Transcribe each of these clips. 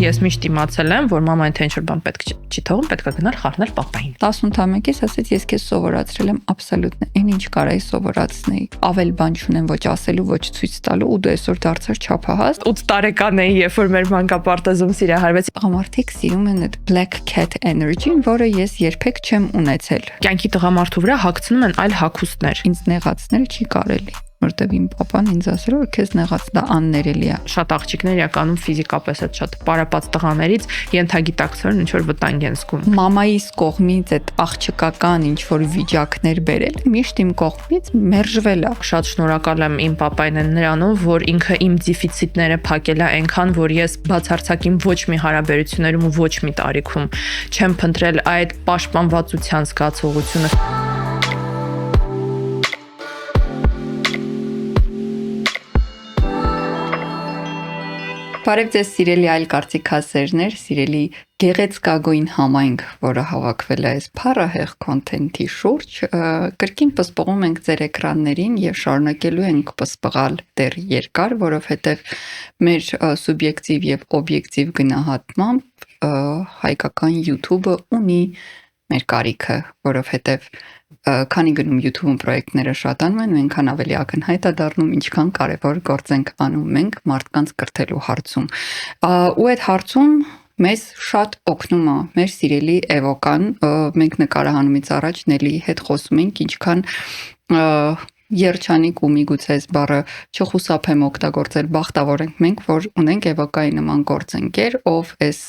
Ես միշտ իմացել եմ, որ մաման թե ինչ-որ բան պետք չի թողում, պետք է գնալ խառնել պապային։ 18-ամեկից ասեց, ես քեզ սովորացրել եմ աբսոլյուտն այն ինչ կարայի սովորացնեի։ Ավել բան չունեմ ոչ ասելու, ոչ ցույց տալու, ու դու այսօր դարձար չափահաս։ 8 տարեկան էի, երբ որ մեր մանկապարտեզում սիրահարվեց։ Տղամարդիկ սիրում են այդ black cat energy-ն, որը ես երբեք չեմ ունեցել։ Կյանքի տղամարդու վրա հագցնում են այլ հագուստներ։ Ինձ նեղացնել չի կարելի, որտեվ իմ papan ինձ ասել որ քեզ նեղաց դա աններելի է։ Շատ աղջիկներ իրականում ֆիզիկապես այդ շատ պարապած տղաներից ենթագիտակցորեն ինչ որ վտանգ են զգում։ Մամայիս կողմից այդ աղջկական ինչ որ վիճակներ բերել, միշտ իմ կողմից մերժվել է։ Շատ շնորհակալ եմ իմ papayin նրանով, որ ինքը իմ դեֆիցիտները փակել է այնքան, որ ես բացարձակ իմ ոչ մի հարաբերություններում ու ոչ մի տարիքում չեմ փնտրել այդ պաշտպանվածության զգացողությունը։ Բարև ձեզ սիրելի այլ կարծիքասերներ, սիրելի գեղեցկագույն համայնք, որը հավաքվել է այս փառահեղ կոնտենտի շուրջ, կրկին պսպղում ենք ձեր էկրաններին եւ շարունակելու ենք պսպղալ դեռ երկար, որովհետեւ մեր սուբյեկտիվ եւ օբյեկտիվ գնահատմամբ հայկական YouTube-ը ունի մեր կարիքը, որովհետեւ քանի գնում YouTube-ում պրոյեկտները շատանում են, այնքան ավելի ակնհայտ է դառնում ինչքան կարևոր գործ ենք անում մենք մարդկանց կրթելու հարցում։ Ու այդ հարցում մեզ շատ օգնում է մեր սիրելի Էվոկան, մենք նկարահանումից առաջ Նելի հետ խոսում ենք ինչքան երջանիկ ու միգուցե այս բառը չխուսափեմ օգտագործել, բախտավոր ենք մենք, որ ունենք Էվոկայի նման գործընկեր, ով այս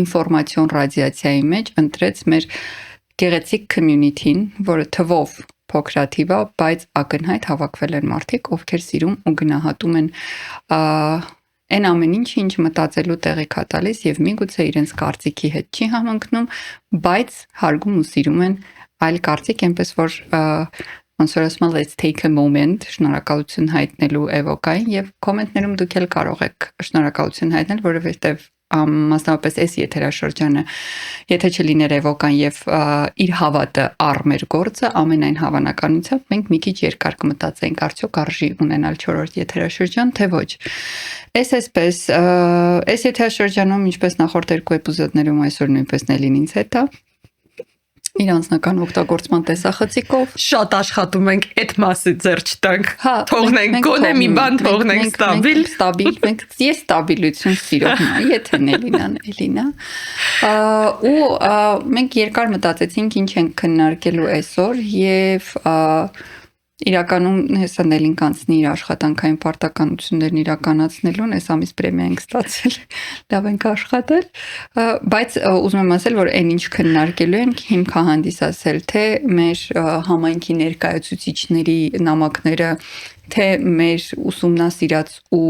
ինֆորմացիոն ռադիացիայի մեջ ընտրեց մեր գեղեցիկ community-ն, որը թվով փոքրաթիվ է, բայց ակնհայտ հավաքվել են մարդիկ, ովքեր սիրում ու գնահատում են այն ամեն ինչ, ինչ մտածելու տեղիք է տալիս եւ միգուցե իրենց կարծիքի հետ չի համընկնում, բայց հարգում ու սիրում են այլ կարծիք, այնպես որ ոնց որ ասում let's take a moment շնորհակալություն հայտնելու Էվոկային եւ կոմենտներում դուք էլ կարող եք շնորհակալություն հայտնել, որովհետեւ մասնավորապես այս եթերաշրջանը եթե չլիներ Էվոկան եւ իր հավատը առ մեր գործը ամենայն հավանականությամբ մենք մի քիչ երկար կմտածեինք արդյոք արժի ունենալ 4-րդ եթերաշրջան թե ոչ այսպես այս եթերաշրջանում ինչպես նախորդ երկու էպիզոդներում այսօր նույնպես Նելին ինձ հետ է իր անձնական օգտագործման տեսախցիկով շատ աշխատում ենք այդ մասը ձեռ չտանք թողնենք գոնե մի բան թողնենք ստաբիլ մենք ես ստաբիլություն սիրող եմ եթե Նելինա ու մենք երկար մտածեցինք ինչ ենք քննարկելու այսօր եւ իրականում հեսա Նելին կանցնի իր աշխատանքային պարտականություններն իրականացնելուն, այս ամիս պրեմիա ենք ստացել, լավ ենք աշխատել, բայց ուզում եմ ասել, որ այն ինչ քննարկելու ենք, հիմք հանդիսացել թե մեր համայնքի ներկայացուցիչների նամակները, թե մեր ուսումնասիրած ու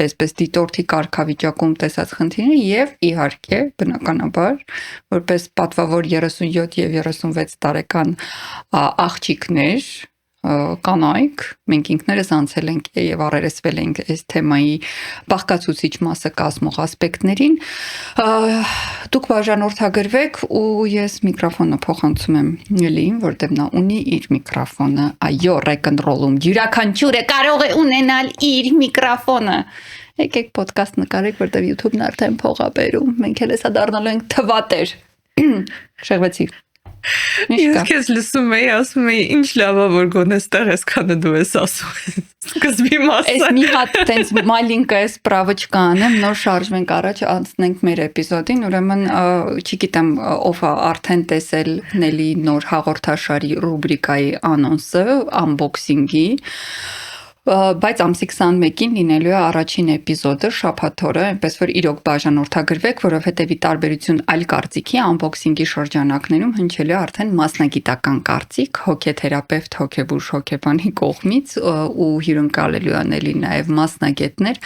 այսպես դիտորդի կարգավիճակում տեսած խնդիրները եւ իհարկե բնականաբար որպես պատվավոր 37 եւ 36 տարեկան աղջիկներ կանայք մենք ինքներս անցել ենք եւ առերեսվել ենք այս թեմայի բաղկացուցիչ մասը կազմող ասպեկտներին դուք բաժանորդագրվեք ու ես միկրոֆոնը փոխանցում եմ Նելիին որտեղ նա ունի իր միկրոֆոնը այո ռեկ-ն-ռոլում յուրաքանչյուրը կարող է ունենալ իր միկրոֆոնը եկեք ոդկաստ նկարեք որտեղ YouTube-ն արդեն փող է բերում մենք էլ հեսա դառնալու ենք թվատեր շեղվեցի Ես քեզ լսում եի, ասում եի, ինչ լավ է որ գոնե ստեղ այսքանը դու ես ասում։ Սկզբի մասը։ Այս մի հատ տենց մալինկա էս պրավոչկա անեմ, նոր շարժվենք առաջ անցնենք մեր էպիզոդին, ուրեմն չգիտեմ ով է արդեն տեսել Նելի նոր հաղորդաշարի ռուբրիկայի անոնսը, unboxing-ի բայց ամսի 21-ին լինելու է առաջին էպիզոդը շաբաթօրը, այնպես որ իրոք բաժանորդագրվեք, որովհետև ի տարբերություն այլ կարծիքի unboxing-ի շրջանակներում հնչելու է արդեն մասնագիտական կարծիք, հոգեթերապևտ, հոգեբույժ, հոգեբանի կողմից ու հյուրընկալելու է Նելի նաև մասնագետներ,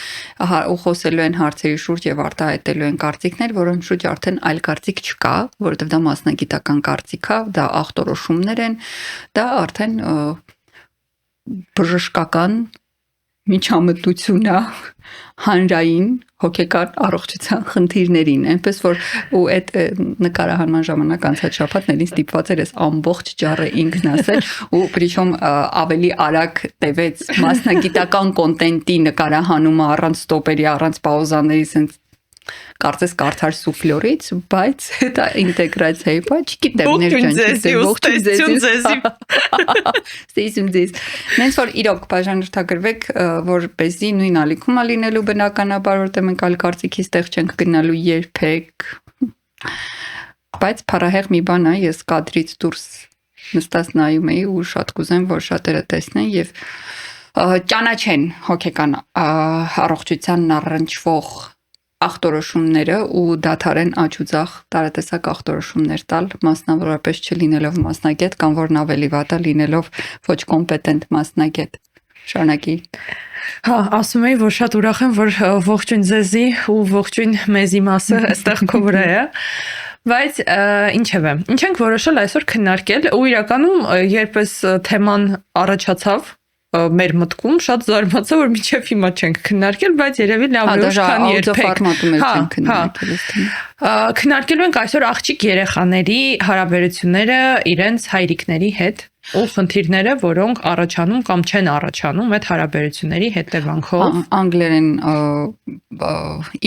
ու խոսելու են հարցերի շուրջ եւ արտահայտելու են կարծիքներ, որոնց շուրջ արդեն այլ կարծիք չկա, որովհետև դա մասնագիտական կարծիք է, դա ախտորոշումներ են, դա արդեն բժշկական միջամտություն է հանրային հոգեկան առողջության խնդիրներին, այնպես որ ու այդ նկարահանման ժամանակ անցած շաբաթ Նելին ստիպված էր այս ամբողջ ջառը ինքն ասել ու причем ավելի արագ տևեց մասնագիտական կոնտենտի նկարահանումը առանց ստոպերի, առանց պաուզաների, sense կարծես կարդար սուֆլյորից, բայց դա ինտեգրացիայի բա չգիտեմ ողջույն ձեզի։ Ստեյսում ձեզ։ Մենք որ իրոք բաժանորդագրվեք, որպեսզի նույն ալիքում լինելու բնականաբար, որտեղ մենք այլ կարծիքից տեղ չենք գնալու երբեք։ Բայց փառահեղ մի բան է, ես կադրից դուրս նստած նայում էի ու շատ կուզեմ, որ շատերը տեսնեն եւ ճանաչեն հոգեկան առողջությանն առնչվող ախտորոշումները ու դադարեն աճուձախ տարատեսակ ախտորոշումներ տալ, մասնավորապես չլինելով մասնագետ կամ որն ավելի վատ է լինելով ոչ կոմպետենտ մասնագետ։ Շարունակի։ Հա, ասում էի, որ շատ ուրախ եմ, որ ողջույն ձեզի ու ողջույն մեզի մասը այստեղ քո վրա է։ Բայց ինչևէ, ինչ ենք որոշել այսօր քննարկել ու իրականում երբ այս թեման առաջացավ մեր մտքում շատ զարմացա որ մինչև հիմա չենք քննարկել, բայց երևի լավ է քան երբեք։ Քննարկելու ենք այսօր աղջիկ երեխաների հարաբերությունները իրենց հայրիկների հետ ու խնդիրները, որոնք առաջանում կամ չեն առաջանում այդ հարաբերությունների հետևանքով։ Անգլերեն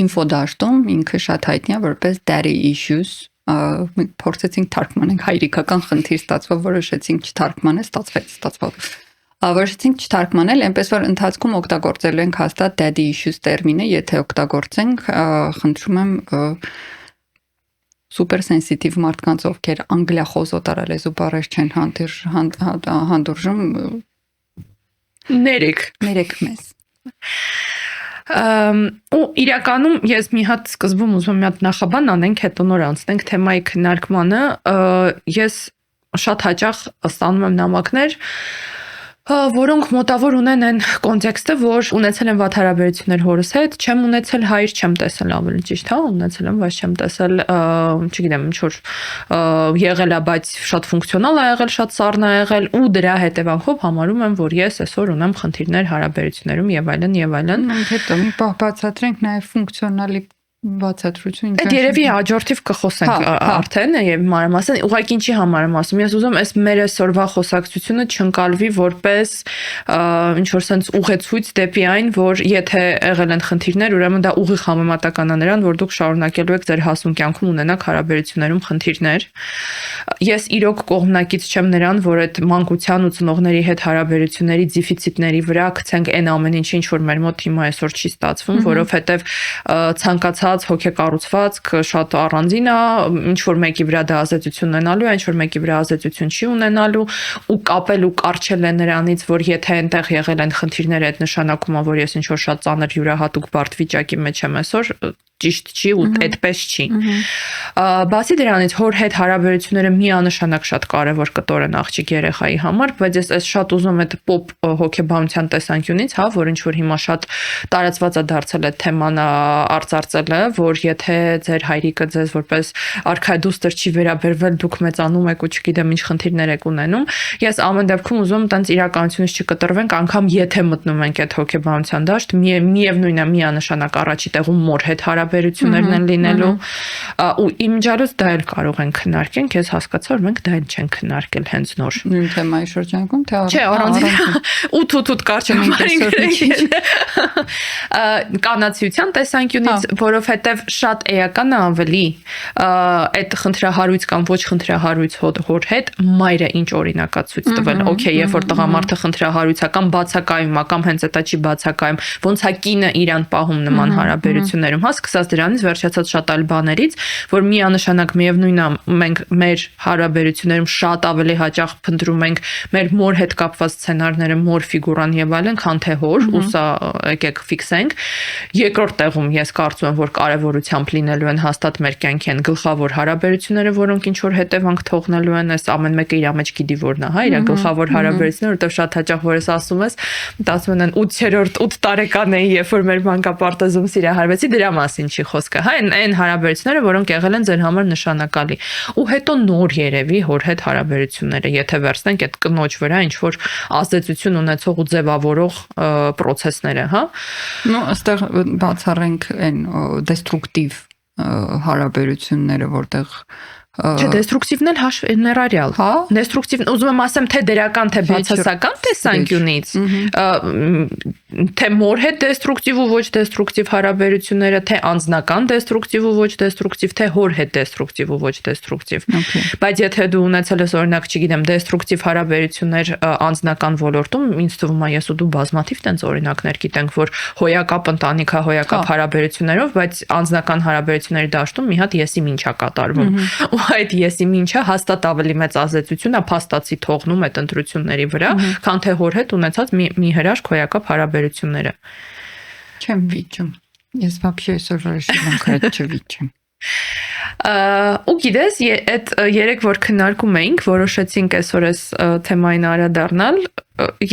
ինֆոդաշտում ինքը շատ հայտնի է որպես daddy issues, մենք փորձեցինք թարգմանենք հայրիկական խնդիր ստացվավ, որոշեցինք չթարգմանել, ստացվավ։ Որոշեցինք չթարգմանել, այնպես որ ընթացքում օգտագործելու ենք հաստատ daddy issues տերմինը, եթե օգտագործենք, խնդրում եմ սուպեր սենսիտիվ մարդկանց, ովքեր անգլիախոս օտարալեզու բառեր չեն հանդուրժում, ներեք մեզ։ Ու իրականում ես մի հատ սկզբում ուզում եմ մի հատ նախաբան անենք, հետո նոր անցնենք թեմայի քննարկմանը, ես շատ հաճախ ստանում եմ նամակներ, որոնք մոտավոր ունեն այն կոնտեքստը, որ ունեցել են վատ հարաբերություններ հորս հետ, չեմ ունեցել հայր, չեմ տեսել ավելի ճիշտ, հա, ունեցել եմ, բայց չեմ տեսել, չգիտեմ, ինչ որ եղել է, բայց շատ ֆունկցիոնալ է եղել, շատ սառն է եղել ու դրա հետևանքով համարում եմ, որ ես այսօր ունեմ խնդիրներ հարաբերություններում եւ այլն եւ այլն։ Մենք հետո մի պահ բացատրենք նաեւ ֆունկցիոնալի բացատրություն։ Այդ երևի հաջորդիվ կխոսենք արդեն եւ մանրամասն ուղղակի ինչի համար եմ ասում, ես ուզում եմ մեր այսօրվա խոսակցությունը չընկալվի որպես ինչ որ sense ուղեցույց դեպի այն, որ եթե եղել են խնդիրներ, ուրեմն դա ուղիղ համեմատական է նրան, որ դուք շարունակելու եք ձեր հասուն կյանքում ունենաք հարաբերություններում խնդիրներ։ Ես իրոք կողմնակից չեմ նրան, որ այդ մանկության ու ծնողների հետ հարաբերությունների դեֆիցիտների վրա գցենք այն ամեն ինչ, ինչ որ մեր մոտ հիմա այսօր չի ստացվում, որովհետեւ ցանկացած հոգեկառուցվածք շատ առանձին է, ինչ որ մեկի վրա դա ազդեցություն ունենալու է, ինչ որ մեկի վրա ազդեցություն չի ունենալու ու կապել ու կարճել է նրանից, որ եթե այնտեղ եղել են խնդիրներ, այդ նշանակում է, որ ես ինչ որ շատ ծանր յուրահատուկ բարդ վիճակի մեջ եմ այսօր, ճիշտ չի ու այդպես չի։ Բացի դրանից հոր հետ հարաբերությունները միանշանակ շատ կարևոր կտոր են աղջիկ երեխայի համար, բայց ես այս շատ ուզում եմ այդ պոպ հոգեբանության տեսանկյունից, հա, որ ինչ որ հիմա շատ տարածված է դարձել այդ թեման արծարծելը, որ եթե ձեր հայրիկը ձեզ որպես արքայդուստր չի վերաբերվել, դուք մեծանում եք ու չգիտեմ ինչ խնդիրներ եք ունենում, ես ամեն դեպքում ուզում եմ տենց իրականությունից չկտրվենք, անգամ եթե մտնում ենք այդ հոգեբանության դաշտ, միևնույն է միանշանակ առաջի տեղում մոր հետ հարաբերություններն են լինելու ու իմջալուց դա էլ կարող են քննարկենք, ես հասկացա, որ մենք դա էլ չենք քննարկել հենց նոր։ Նույն թեմայի շրջանակում, թե չէ, առանձին ու կարճ կանացիության տեսանկյունից, որովհետև շատ էական է ավելի այդ խնդրահարույց կամ ոչ խնդրահարույց հոր հետ մայրը ինչ օրինակացույց տվել, օքեյ, երբ որ տղամարդը խնդրահարույցական բացակայում է կամ հենց դա չի բացակայում, ոնց է կինը իրան պահում նման հարաբերություններում, հա, սկսած դրանից վերջացած շատ այլ բաներից, որ միանշանակ միևնույն է, մենք մեր հարաբերություններում շատ ավելի հաճախ փնտրում ենք մեր մոր հետ կապված սցենարները, մոր ֆիգուրան եւ այլն, քան թե հոր, ու սա եկեք ֆիքսենք։ Երկրորդ տեղում ես կարծում եմ, որ կարևորությամբ լինելու են հաստատ մեր կյանքի են գլխավոր հարաբերությունները, որոնք ինչ որ հետևանք թողնելու են, այս ամեն մեկը իր մեջ գիտի որն է, հա, իր գլխավոր հարաբերությունները, որովհետեւ շատ հաճախ որ ես ասում ես, ասում են 8-րդ 8 տարեկան էի, երբ որ մեր մանկապարտեզում սիրահարվեցի, դրա մասին չի խոսքը, հա, այն հարաբերությունները, որոնք եղել են ձեր համար նշանակալի։ Ու հետո նոր երևի հոր հետ հարաբերությունները, եթե վերցնենք այդ կնոջ վրա ինչ որ ազդեցություն ունեցող ու ձևավորող process-ները, հա։ Ну, այստեղ բացառենք այն դեստրուկտիվ հարաբերությունները, որտեղ Չէ, դեստրուկտիվն էլ ներառյալ։ Հա։ Դեստրուկտիվն ուզում եմ ասեմ թե դրական, թե բացասական տեսանկյունից թե մոր հետ դեստրուկտիվ ու ոչ դեստրուկտիվ հարաբերությունները, թե անձնական դեստրուկտիվ ու ոչ դեստրուկտիվ, թե հոր հետ դեստրուկտիվ ու ոչ դեստրուկտիվ։ Բայց եթե դու ունեցել ես օրինակ, չգիտեմ, դեստրուկտիվ հարաբերություններ անձնական ոլորտում, ինձ թվում է ես ու դու բազմաթիվ տենց օրինակներ գիտենք, որ հոյակապ ընտանիքա, հոյակապ հարաբերություններով, բայց անձնական հարաբերությունների դաշտում մի հատ եսի ինչ է կատարվում։ Ու այդ եսի ինչը հաստատ ավելի մեծ ազդեցություն է փաստացի թողնում այդ ընտրությունների վրա, քան թե հոր հետ ունեցած մի հրաշք հոյակապ հարաբերությունները։ Չեմ վիճում։ Ես вообще այսօր решил конкретно չվիճեմ։ Ու գիտես, այդ երեք որ քննարկում էինք, որոշեցինք այսօր այս թեմային անդրադառնալ,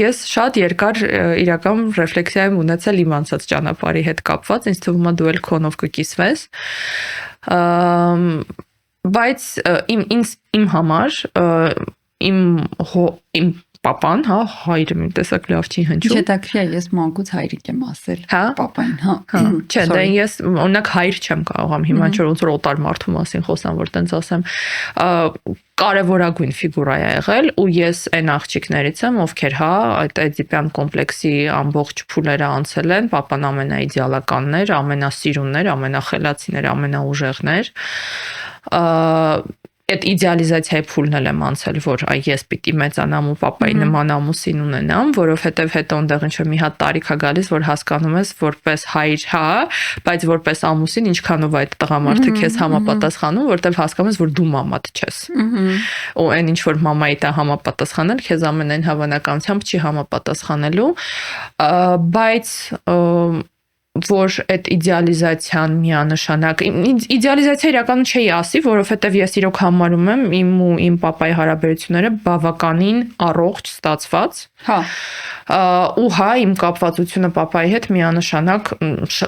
ես շատ երկար իրական ռեֆլեքսիա եմ ունեցել իմ անցած ճանապարհի հետ կապված, ինձ թվում է դու էլ քոնով կկիսվես։ Բայց իմ համար իմ պապան, հա, հայրը մի տեսակ լավ չի հնչում։ Չէ, դա քրիա, ես մանկուց հայրիկ եմ ասել։ Պապային, հա։ Չէ, դա ես օրինակ հայր չեմ կարողam հիմա ինչ որ ոնց որ օտար մարդու մասին խոսամ, որ տենց ասեմ, կարևորագույն ֆիգուրա է եղել ու ես այն աղջիկներից եմ, ովքեր հա այդ Էդիպյան կոմպլեքսի ամբողջ փուլերը անցել են, պապան ամենաիդեալականներ, ամենասիրուններ, ամենախելացիներ, ամենաուժեղներ, այդ իդեալիզացիայի փուլն եմ անցել, որ ես պիտի մեծանամ ու պապայի նման ամուսին ունենամ, որովհետև հետո այնտեղ ինչ-որ մի հատ տարիք է գալիս, որ հասկանում ես որպես հայր, հա, բայց որպես ամուսին ինչքանով այդ տղամարդը քեզ համապատասխանում, որովհետև հասկանում ես, որ դու մամատ չես։ Ու այն ինչ որ մամայիդ է համապատասխանել, քեզ ամենայն հավանականությամբ չի համապատասխանելու, բայց որ այդ իդեալիզացիան միանշանակ իդեալիզացիա իրականում չի ասի, որովհետև ես իրոք համարում եմ իմ ու իմ պապայի հարաբերությունները բավականին առողջ ստացված։ Հա։ Ու հա իմ կապվածությունը պապայի հետ միանշանակ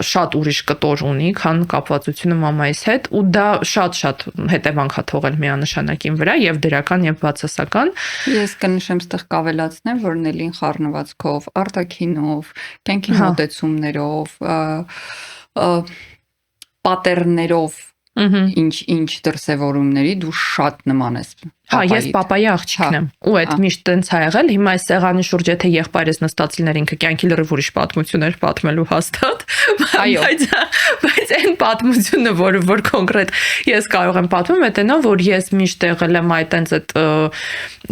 շատ ուրիշ կտոր ունի, քան կապվածությունը մամայիս հետ, ու դա շատ հետևանք է թողել միանշանակ իմ վրա, եւ դրական եւ բացասական։ Ես կնշեմ ստեղ կավելացնեմ, որ Նելին խառնվածքով, արտաքինով, կյանքի մոտեցումներով, պատերներով ինչ դրսևորումների դու շատ նման ես։ Հա, ես պապայի աղջիկն եմ։ Ու այդ միշտ տենց է եղել։ Հիմա այս սեղանի շուրջ եթե եղբայրս նստած լիներ ինքը կյանքի լրիվ ուրիշ պատմություններ պատմելու հաստատ։ Այո։ Բայց այն պատմությունը, որ կոնկրետ ես կարող եմ պատմում, դա նա որ ես միշտ եղել եմ այդ տենց այդ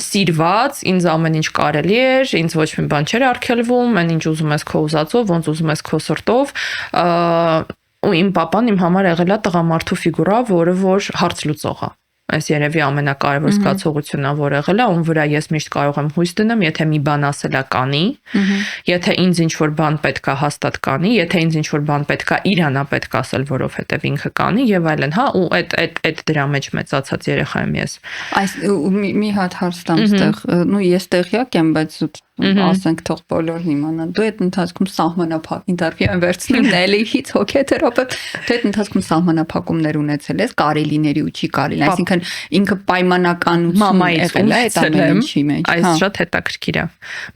սիրված, ինձ ամեն ինչ կարելի էր, ինձ ոչ մի բան չէր արգելվում, այն ինչ ուզում ես քո ուզածով, ոնց ուզում ես քո սրտով, ու իմ պապան իմ համար եղել է տղամարդու ֆիգուրա, որը որ հարց լուծող է։ Այս երևի ամենակարևոր զգացողությունն է, որ եղել է, ում վրա ես միշտ կարող եմ հույս դնեմ, եթե մի բան ասել է կանի, եթե ինձ ինչ-որ բան պետք է հաստատ կանի, եթե ինձ ինչ-որ բան պետք է իրանա պետք ասել, որովհետև ինքը կանի եւ այլն, հա, ու այդ դրա մեջ մեծացած երեխա եմ ես։ Այս մի հատ հարց տամ ստեղ, նու ես տեղյակ եմ, բայց ասենք թող բոլորն իմանան։ Դու այդ ընթացքում սահմանափակ ինտերվյու եմ վերցնում Նելիից հոգեթերապևտ, դու այդ ընթացքում սահմանափակումներ ունեցել ես կարելիների ու չի կարելի, այսինքն ինքը պայմանականություն եղել է այդ ամեն ինչի մեջ։ Այս շատ հետաքրքիր է։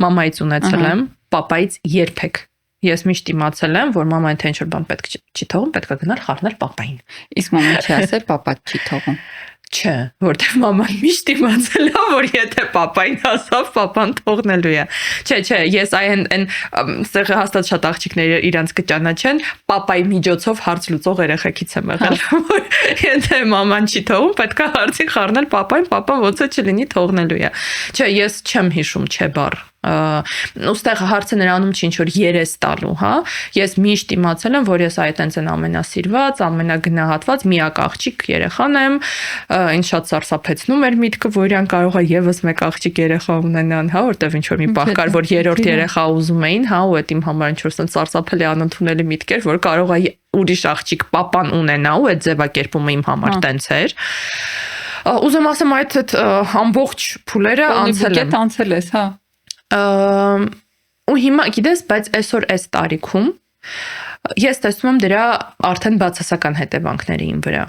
Մամայից ունեցել եմ, պապայից երբեք։ Ես միշտ իմացել եմ, որ մամային թե ինչ-որ բան պետք չի թողում, պետք է գնալ խառնել պապային։ Իսկ մաման չի ասել պապա չի թողում։ Չէ, որտեվ մաման միշտ իմացել է, որ եթե պապային ասավ, պապան թողնելու է։ Չէ, ես այն սեղը հաստատ շատ աղջիկներ իրանց կճանաչեն, պապայի միջոցով հարց լուծող երեխեքից եմ եղել, որ եթե մաման չի թողում, պետք է հարցին խառնել պապային, պապան ոնց է չլինի թողնելու է։ Չէ, ես չեմ հիշում չէ բառ։ Ոստեղ հարցը նրանում չի ինչ-որ երես տալու, հա։ Ես միշտ իմացել եմ, որ ես այդ այնց են ամենասիրված, ամենագնահատված միակ աղջիկ երեխան եմ, ինձ շատ սարսափեցնում էր միտքը, որ իրան կարող է եւս մեկ աղջիկ երեխա ունենան, հա, որտեվ ինչ-որ մի պահ կար, որ երրորդ երեխա ուզում էին, հա, ու այդ իմ համար ինչ-որ սենց սարսափելի անընդունելի միտք էր, որ կարող է ուրիշ աղջիկ պապան ունենա, ու այդ ձևակերպումը իմ համար տենց էր։ Ուզում ասեմ այդ ամբողջ փուլերը անցել ես, հա։ Ու հիմա գիտես, բայց այսօր այս տարիքում ես տեսնում եմ դրա արդեն բացասական հետևանքները իմ վրա։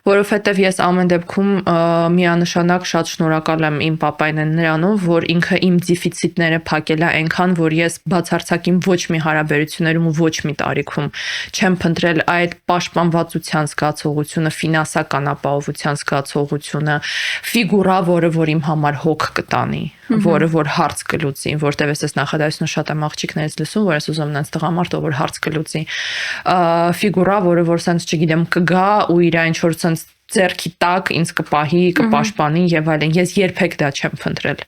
Որովհետև ես ամեն դեպքում միանշանակ շատ շնորհակալ եմ իմ պապային նրանով, որ ինքը իմ դեֆիցիտները փակել է այնքան, որ ես բացարձակին ոչ մի հարաբերություններում ու ոչ մի տարիքում չեմ փնտրել այդ պաշտպանվածության զգացողությունը, ֆինանսական ապահովության զգացողությունը, ֆիգուրա, որ իմ համար հոգ կտանի, որ հարց կլուծի, որտեղ ես նախադասությունը շատ եմ աղջիկներից լսում, որ ես ուզում եմ նենց տղամարդ, որ հարց կլուծի, ֆիգուրա, որ սենց չգիտեմ կգա ու իր ինչ որ սենց ձերքի տակ ինձ կպահի, կպաշտպանի եւ այլն։ Ես երբեք դա չեմ փնտրել։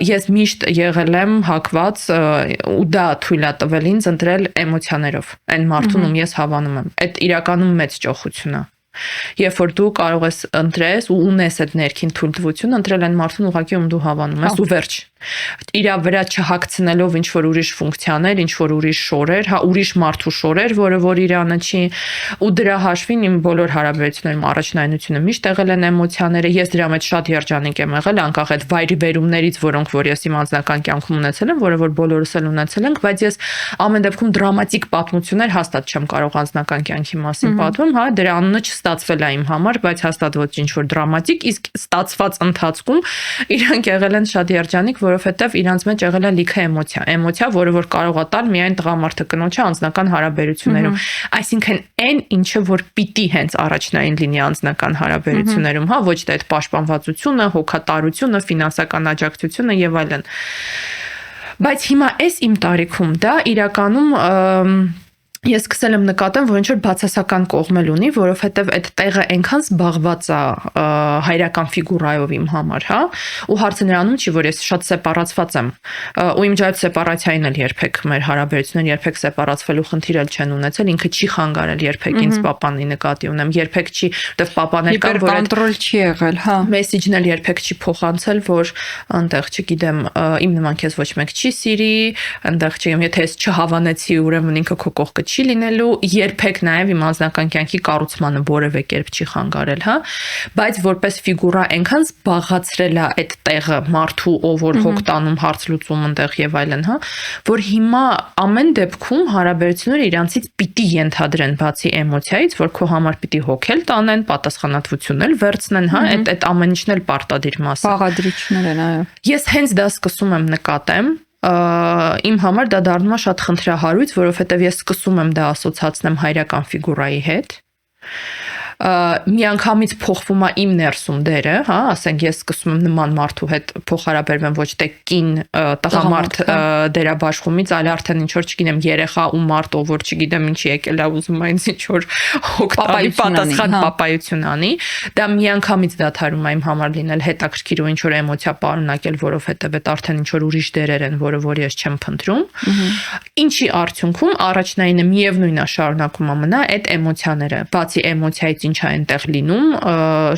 Ես միշտ եղել եմ հակված ու դա թույլ է տվել ինձ ընտրել էմոցիաներով։ Այն մարդուն, ում ես հավանում եմ։ Այդ իրականում մեծ ճոխություն է։ Երբ որ դու կարող ես ընտրես ու ունես այդ ներքին թույլտվությունը, ընտրել այն մարդուն ուղղակի ում դու հավանում ես ու վերջ։ Իր վրա չհագցնելով ինչ որ ուրիշ ֆունկցիաներ, ինչ որ ուրիշ շորեր, հա ուրիշ մարդու շորեր, որ իրանը չի ու դրա հաշվին իմ բոլոր հարաբերություններում առաջնայնությունը միշտ եղել են էմոցիաները։ Ես դրա մեջ շատ երջանիկ եմ եղել, անկախ այդ վայրի վերումներից, որոնք որ ես իմ անձնական կյանքում ունեցել եմ, որ բոլորս էլ ունեցել ենք, բայց ես ամեն դեպքում դրամատիկ պատմություններ հաստատ չեմ կարող անձնական կյանքի մասին պատմել, հա, դրա անունը չստացվել է իմ համար, բայց հաստատ ոչ ինչ որ դրամատիկ, իսկ ստացված ընթացքում իրանք եղել են շատ երջանիկ, որովհետև իրանց մեջ եղել է լիքը էմոցիա, որը կարող է տալ միայն տղամարդը կնոջը անձնական հարաբերություններում։ Այսինքն այն ինչը որ պիտի հենց առաջնային լինի անձնական հարաբերություններում, հա, ոչ թե այդ պաշտպանվածությունը, հոգատարությունը, ֆինանսական աջակցությունը եւ այլն։ Բայց հիմա այս իմ տարիքում դա իրականում ես սկսել եմ նկատեմ, որ ինչ որ բացասական կողմ ունի, որովհետև այդ տեղը այնքան զբաղված է հայրական ֆիգուրայով իմ համար, հա, ու հարցը նրանում չի, որ ես շատ սեպարացված եմ, ու իմ ջայր սեպարացիային էլ երբեք մեր հարաբերությունները երբեք սեպարացվելու խնդիր էլ չեն ունեցել, ինքը չի խանգարել երբեք ինձ պապանի նկատի ունեմ, երբեք չի, որտեվ պապան էլ կար, որ կոնտրոլ չի եղել, հա, մեսեջն էլ երբեք չի փոխանցել, որ այնտեղ, չգիտեմ, իմ նման քեզ ոչ մեկ չի սիրի, այնտեղ չգիտեմ, եթե ես չհավանեցի, ուրեմն ինքը քո կողքը չի լինելու, երբեք նաև իմ անձնական կյանքի կառուցմանը որևէ կերպ չի խանգարել, հա, բայց որպես ֆիգուրա այնքան զբաղացրել է այդ տեղը մարդու, ով որ հոգ տանում, հարց լուծում այնտեղ եւ այլն, հա, որ հիմա ամեն դեպքում հարաբերությունները իրանցից պիտի ենթադրեն բացի էմոցիայից, որ քո համար պիտի հոգել տանեն, պատասխանատվություն էլ վերցնեն, հա, այդ ամեն ինչն էլ պարտադիր մաս է։ Բաղադրիչներ են, այո։ Ես հենց դա սկսում եմ նկատեմ, իմ համար դա դառնում է շատ խնդրահարույց, որովհետև ես սկսում եմ դա ասոցացնեմ հայրական ֆիգուրայի հետ։ Միանգամից փոխվում է իմ ներսում դերը, հա, ասենք ես սկսում եմ նման մարդու հետ փոխհարաբերվեմ ոչ թե կին տղամարդ դերաբաշխումից, այլ արդեն ինչ որ չգիտեմ երեխա ու մարդ, ով որ չգիտեմ ինչի եկել է ուզում այն ինչ որ հոգտանի պատասխան պապայություն անի, դա միանգամից դադարում է իմ համար լինել հետաքրքիր ու ինչ որ էմոցիա պարունակել, որովհետև այդ արդեն ինչ որ ուրիշ դերեր են, որ ես չեմ փնտրում։ Ինչի արդյունքում առաջնայինը միևնույն է շարունակում ամնա այդ էմոցիաները, բացի էմոցիայից ինչ է այնտեղ լինում,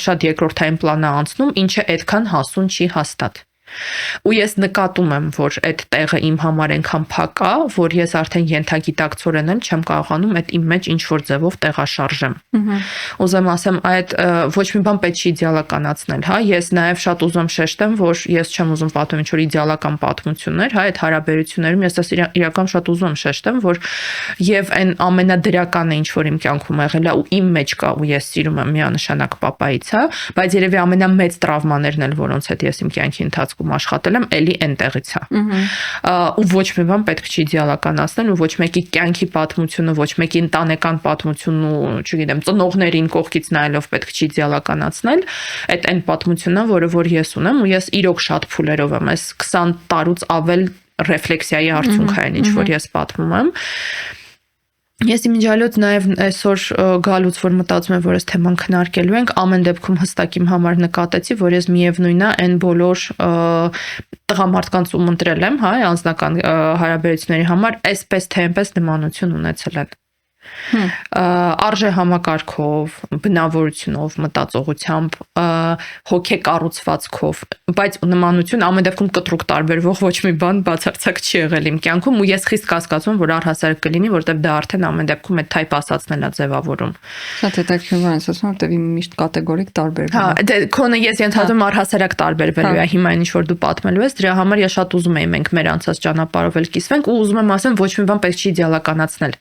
շատ երկրորդային պլան է անցնում, ինչը այդքան հասուն չի հաստատ։ Ու ես նկատում եմ, որ այդ տեղը իմ համար այնքան փակ է, որ ես արդեն ենթագիտակցորեն էլ չեմ կարողանում այդ իմ մեջ ինչ որ ձևով տեղաշարժեմ։ Ուզեմ ասեմ, այդ ոչ մի բան պետք չի իդեալականացնել, հա, ես նաև շատ ուզում շեշտեմ, որ ես չեմ ուզում պատմել ինչ որ իդեալական պատմություններ, հա, այդ հարաբերություններում ես դա իրական շատ ուզում շեշտեմ, որ եւ այն ամենադրականը ինչ որ իմ կյանքում եղել է ու իմ մեջ կա ու ես սիրում եմ միանշանակ պապայից, հա, բայց երևի ամենամեծ տրավմաներն էլ որոնց հետ ես իմ կյանքի ընթացքում աշխատել եմ, էլի այնտեղից է։ Ու ոչ մի բան պետք չի իդեալականացնել ու ոչ մեկի կյանքի պատմությունը, ոչ մեկի ընտանեկան պատմությունն ու, չգիտեմ, ծնողներին կողքից նայելով պետք չի իդեալականացնել։ Այդ այն պատմությունն է, որ ես ունեմ ու ես իրոք շատ փուլերով եմ, այս 20 տարուց ավել ռեֆլեքսիայի արդյունք է այն ինչ որ ես պատմում եմ։ Ես իմիջիալոց նաև այսօր գալուց որ մտածում եմ, որ այս թեման քննարկելու ենք, ամեն դեպքում հստակ իմ համար նկատեցի, որ ես միևնույնն է այն բոլոր տղամարդկանց ում ընտրել եմ, հա, անձնական հարաբերությունների համար, այսպես թե այնպես նմանություն ունեցել են։ Արժե համակարգով, բնավորությունով, մտածողությամբ, հոգեկառուցվածքով, բայց նմանություն ամեն դեպքում կտրուկ տարբերվող ոչ մի բան բացարձակ չի եղել իմ կյանքում ու ես խիստ կասկածում որ առհասարակ կլինի, որտեղ դա արդեն ամեն դեպքում այդ type ասացնելն է ձևավորում։ Շատ հետաքրքիր բան ես ասում, որտեղ իմ միշտ կատեգորիկ տարբերվում է։ Հա, դե քոնը ես ենթադրում առհասարակ տարբերվելու է հիմա ինչ որ դու պատմելու ես, դրա համար ես շատ ուզում եմ մենք մեր անցած ճանապարհով էլ կիսվենք ու ուզում եմ ասեմ ոչ մի բան պետք չի իդեալականացնել։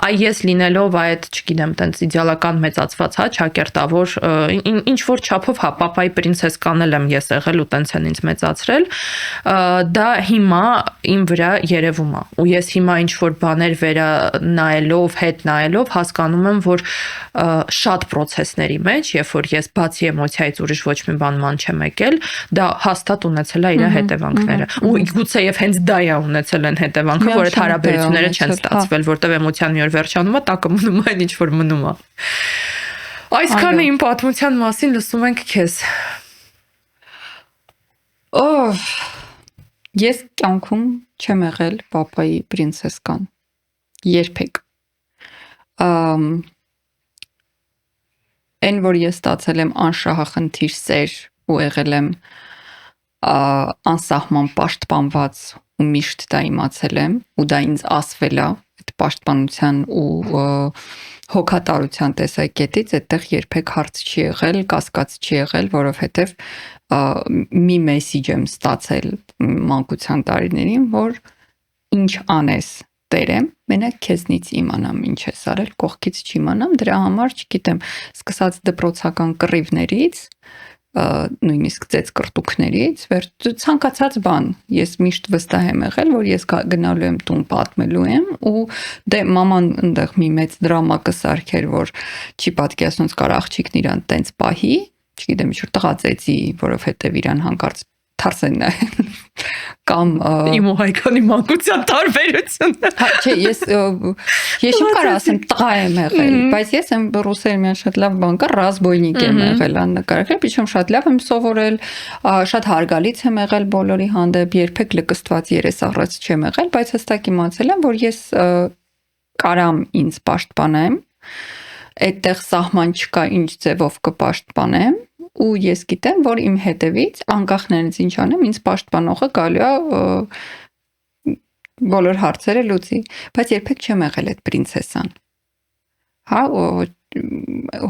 Այ ես լինելով այդ, չգիտեմ, տենց իդեալական մեծացված, հա, ճակերտավոր, ինչ որ չափով, հա, պապայի պրինցեսկան եմ ես եղել ու տենց են ինձ մեծացրել, դա հիմա իմ վրա երևում է։ Ու ես հիմա ինչ որ բաներ վերա նայելով, հետ նայելով հասկանում եմ, որ շատ process-ների մեջ, երբ որ ես բացի էմոցիայից ուրիշ ոչ մի բան ման չեմ եկել, դա հաստատ ունեցել է իր հետևանքները։ Ու գուցե եւ հենց դա է ունեցել են հետևանքը, որ այդ հարաբերությունները չեն ստացվել, որտեղ էմոցիան մի օր վերջանում է, տակը մնում է, ինչ որ մնում է։ Այսքանը իմ պատմության մասին լսում ենք քեզ։ Ես կյանքում չեմ եղել պապայի պրինցեսկան։ Երբեք։ Այն որ ես ստացել եմ անշահախնդիր սեր ու եղել եմ անսահման պաշտպանված ու միշտ դա իմացել եմ ու դա ինձ ասվել է այդ պաշտպանության ու հոգատարության տեսակետից այդտեղ երբեք հարց չի եղել, կասկած չի եղել, որովհետև մի մեսիջ եմ ստացել մանկության տարիներին, որ ինչ անես տերեմ, մենակ քեզնից իմանամ ինչ ես արել, կողքից չիմանամ, դրա համար, չգիտեմ, սկսած դպրոցական կռիվներից, նույնիսկ ծեծկռտուքներից, ցանկացած բան, ես միշտ վստահ եմ եղել, որ ես գնալու եմ տուն պատմելու եմ ու դե մաման այնտեղ մի մեծ դրամա կսարքեր, որ չի պատկերացնոց կար աղջիկն իրան տենց պահի, չգիտեմ, ինչ որ տղածեցի, որովհետև իրան հանկարծ թարսեն նայել կամ իմ ու Հայկանի մանկության տարբերությունը։ Հա, չէ, ես չեմ կարող ասեմ տղա եմ եղել, բայց ես եմ ռուսերեն մի շատ լավ բան կա, ռազբոյնիկ եմ եղել աննկարել, причем շատ լավ եմ սովորել, շատ հարգալից եմ եղել բոլորի հանդեպ, երբեք լկստված երես առած չեմ եղել, բայց հստակ իմացել եմ, որ ես կարամ ինձ պաշտպանեմ, այդտեղ սահման չկա ինչ ձևով կպաշտպանեմ ու ես գիտեմ, որ իմ հետևից անկախներից ինչ անեմ, ինձ պաշտպանողը գալու է բոլոր հարցերը լուծի, բայց երբեք չեմ եղել այդ պրինցեսան։ Հա,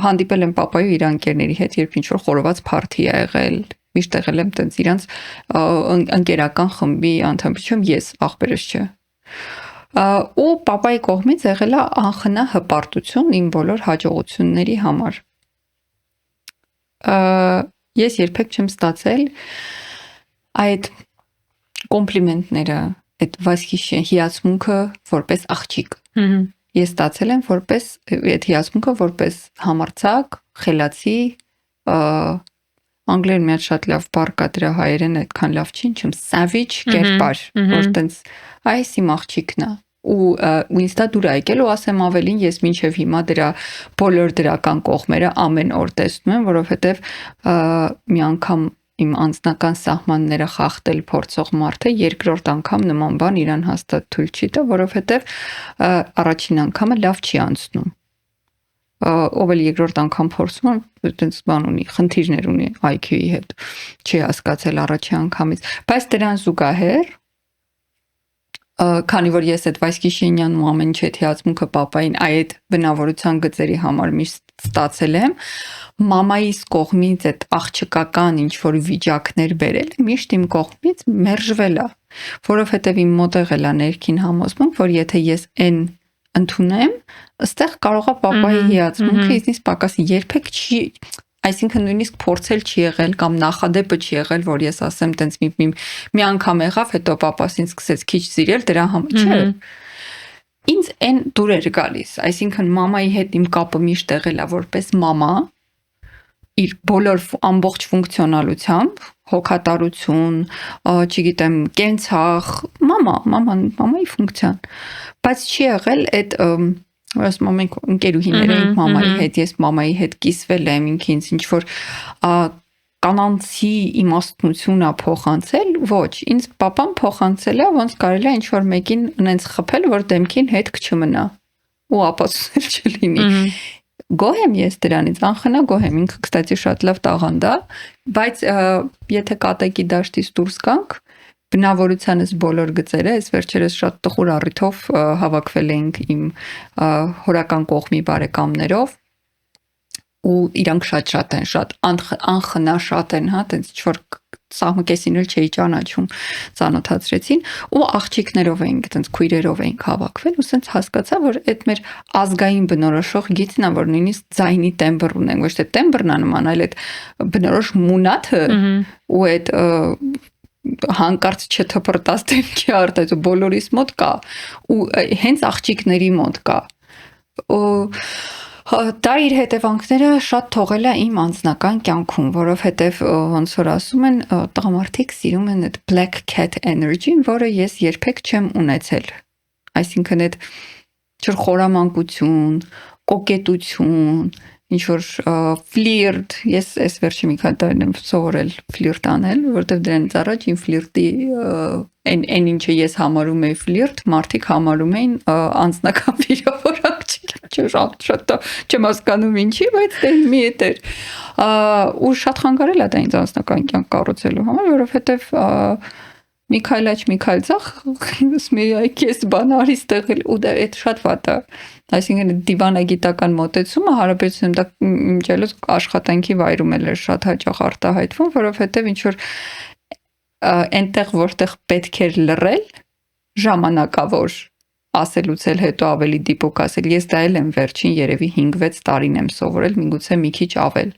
հանդիպել եմ պապայի իր ընկերների հետ, երբ ինչ որ խորոված փարթի է եղել, միշտ եղել եմ տենց իրանց ընկերական խմբի անդամ, причем ես ախպերս չէ։ Ու պապայի կողմից եղել է անխնա հպարտություն իմ բոլոր հաջողությունների համար։ Ես երբեք չեմ ստացել այդ կոմպլիմենտները, այդ վասկի հիացմունքը որպես աղջիկ։ Ես ստացել եմ որպես այդ հիացմունքը որպես համարձակ, խելացի, անգլերեն մի հատ շատ լավ բառ կա դրա հայերեն այդքան լավ չի, ինչում savage կերպար, որ տենց այս իմ աղջիկն է։ Ու ինձ դա դուր է եկել ու ասեմ ավելին ես մինչև հիմա դրա բոլոր դրական կողմերը ամեն օր տեսնում եմ, որովհետև մի անգամ իմ անձնական սահմանները խախտել փորձող մարդը երկրորդ անգամ նման բան իրան հաստատ թույլ չի տա, որովհետև առաջին անգամը լավ չի անցնում։ Ով էլ երկրորդ անգամ փորձում է, այդպես բան ունի, խնդիրներ ունի IQ-ի հետ, չի հասկացել առաջի անգամից, բայց դրան զուգահեռ քանի որ ես այդ Վասկիշենյան ու ամեն ինչ այդ հիացմունքը պապային այդ բնավորության գծերի համար միշտ ստացել եմ, մամայիս կողմից այդ աղջկական ինչ որ վիճակներ բերել միշտ իմ կողմից մերժվել է, որովհետև իմ մոտ եղել է ներքին համոզմունք, որ եթե ես այն ընդունեմ, ըստեղ կարող է պապայի հիացմունքը ինձնից պակաս երբեք չի, այսինքն նույնիսկ փորձել չի եղել կամ նախադեպը չի եղել, որ ես ասեմ տենց մի անգամ եղավ, հետո պապաս ինձ սկսեց քիչ սիրել, դրա համար չէ։ Ինձ այն դուր էր գալիս, այսինքն մամայի հետ իմ կապը միշտ եղել է որպես մամա, իր բոլոր ամբողջ ֆունկցիոնալությամբ, հոգատարություն, չգիտեմ, կենցաղ, մամայի ֆունկցիան, բայց չի եղել այդ ասում եմ մենք ընկերուհիներ ենք մամայի հետ, ես մամայի հետ կիսվել եմ, ինքը ինչ որ կանանցի իմաստնություն է փոխանցել, ոչ, ինձ պապան փոխանցել է, ոնց կարելի է ինչ որ մեկին այնց խփել, որ դեմքին հետք չմնա ու ապացուցել չլինի։ Գոհ եմ ես դրանից, անխնա գոհ եմ, ինքը կստացի շատ լավ տաղանդ է, բայց եթե կատակի դաշտից դուրս գանք, բնավորությանս բոլոր գծերը, այս վերջերս շատ տխուր առիթով հավաքվել էինք իմ հորական կողմի բարեկամներով ու իրանք շատ են, շատ անխնա շատ են, հա, տենց ինչ որ սահմկեսին էլ չէի ճանաչում, ծանոթացրեցին ու աղջիկներով էինք, տենց քույրերով էինք հավաքվել ու սենց հասկացա, որ այդ մեր ազգային բնորոշող գիծն է, որ նույնիսկ ձայնի տեմբր ունենք, ոչ թե տեմբրն է նման, այլ այդ բնորոշ մունաթը ու այդ հանկարծ չթփրտած դեմքի արտը բոլորիս մոտ կա ու հենց աղջիկների մոտ կա ու դա իր հետևանքները շատ թողել է իմ անձնական կյանքում, որովհետև ոնց որ ասում են, տղամարդիկ սիրում են այդ black cat energy-ն, որը ես երբեք չեմ ունեցել։ Այսինքն այդ չխորամանկություն, կոկետություն, ինչ որ ֆլիրտ, ես այս վերջի մի քանի տարին եմ սովորել ֆլիրտ անել, որովհետև դրանից առաջ իմ ֆլիրտի այն ինչը ես համարում էի ֆլիրտ, մարդիկ համարում էին անձնական վիրավորանք, շատ չեմ հասկանում ինչի, բայց դե մի էր ու շատ խանգարել է դա ինձ անձնական կյանք կառուցելու համար, որովհետև Միքայել ցախ ես բան արի ստեղել ու դա այդ շատ վատ է, այսինքն դիվանագիտական մոտեցումը հարաբերությունում դա իմջելոց աշխատանքի վայրում էլ շատ հաճախ արտահայտվում, որովհետև ինչ որ այնտեղ որտեղ պետք էր լռել ժամանակավոր ասելուց էլ հետո ավելի դիպուկ ասել, ես դա էլ եմ վերջին երևի 5-6 տարին եմ սովորել, միգուցե մի քիչ ավել,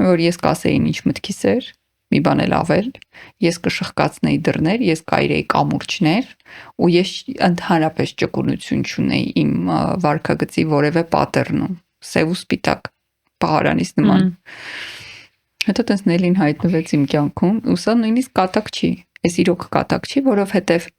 որ ես կասեի ինչ մտքիս էր, մի բան էլ ավել, ես կշխկացնեի դռներ, ես կայրեի կամուրջներ ու ես ընդհանրապես ճկունություն չունեի իմ վարքագծի որևէ պատեռնում, սև ու սպիտակ, պահարանից նման։ Հետո տես Նելին հայտնվեց իմ կյանքում, ու սա նույնիսկ կատակ չի, ես իրոք կատակ չի, որովհետև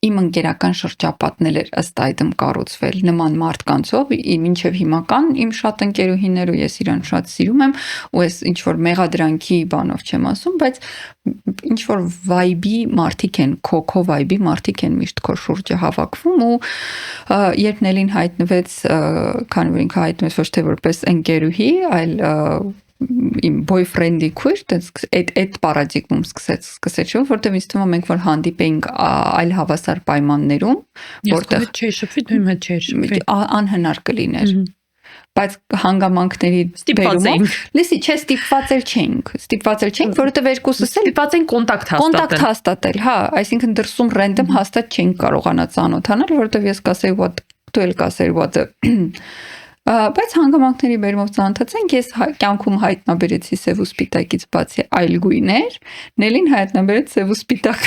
իմ ընկերական շրջապատն էր ըստ այդմ կառուցվել նման մարդկանցով, մինչև հիմական իմ շատ ընկերուհիներ ու ես իրան շատ սիրում եմ ու ես ինչ որ մեղադրանքի բանով չեմ ասում, բայց ինչ որ վայբի մարդիկ են, քո վայբի մարդիկ են միշտ քո շուրջը հավաքվում ու երբ Նելին հայտնվեց, քանի որ ինքը հայտնվեց ոչ թե որպես ընկերուհի, այլ իմ boyfriend-ի քույր, այդ պարադիգմում սկսեց շփվել, որտեղ ինձ թվում է մենք որ հանդիպեինք այլ հավասար պայմաններում, որտեղ չէի շփվի, դու իմ հետ չէի շփվի, անհնար կլիներ։ Բայց հանգամանքների բերումով, լսի, չէ, ստիպված չենք, որովհետև երկուսս էլ ստիպված են կոնտակտ հաստատել, հա, այսինքն դրսում ռենդոմ հաստատ չենք կարողանա ծանոթանալ, որովհետև ես կասեի what, դու էլ կասեի what բայց հանգամանքների բերումով ծանոթացանք, ես կյանքում հայտնաբերեցի սև ու սպիտակից բացի այլ գույներ, Նելին հայտնաբերեց սև ու սպիտակ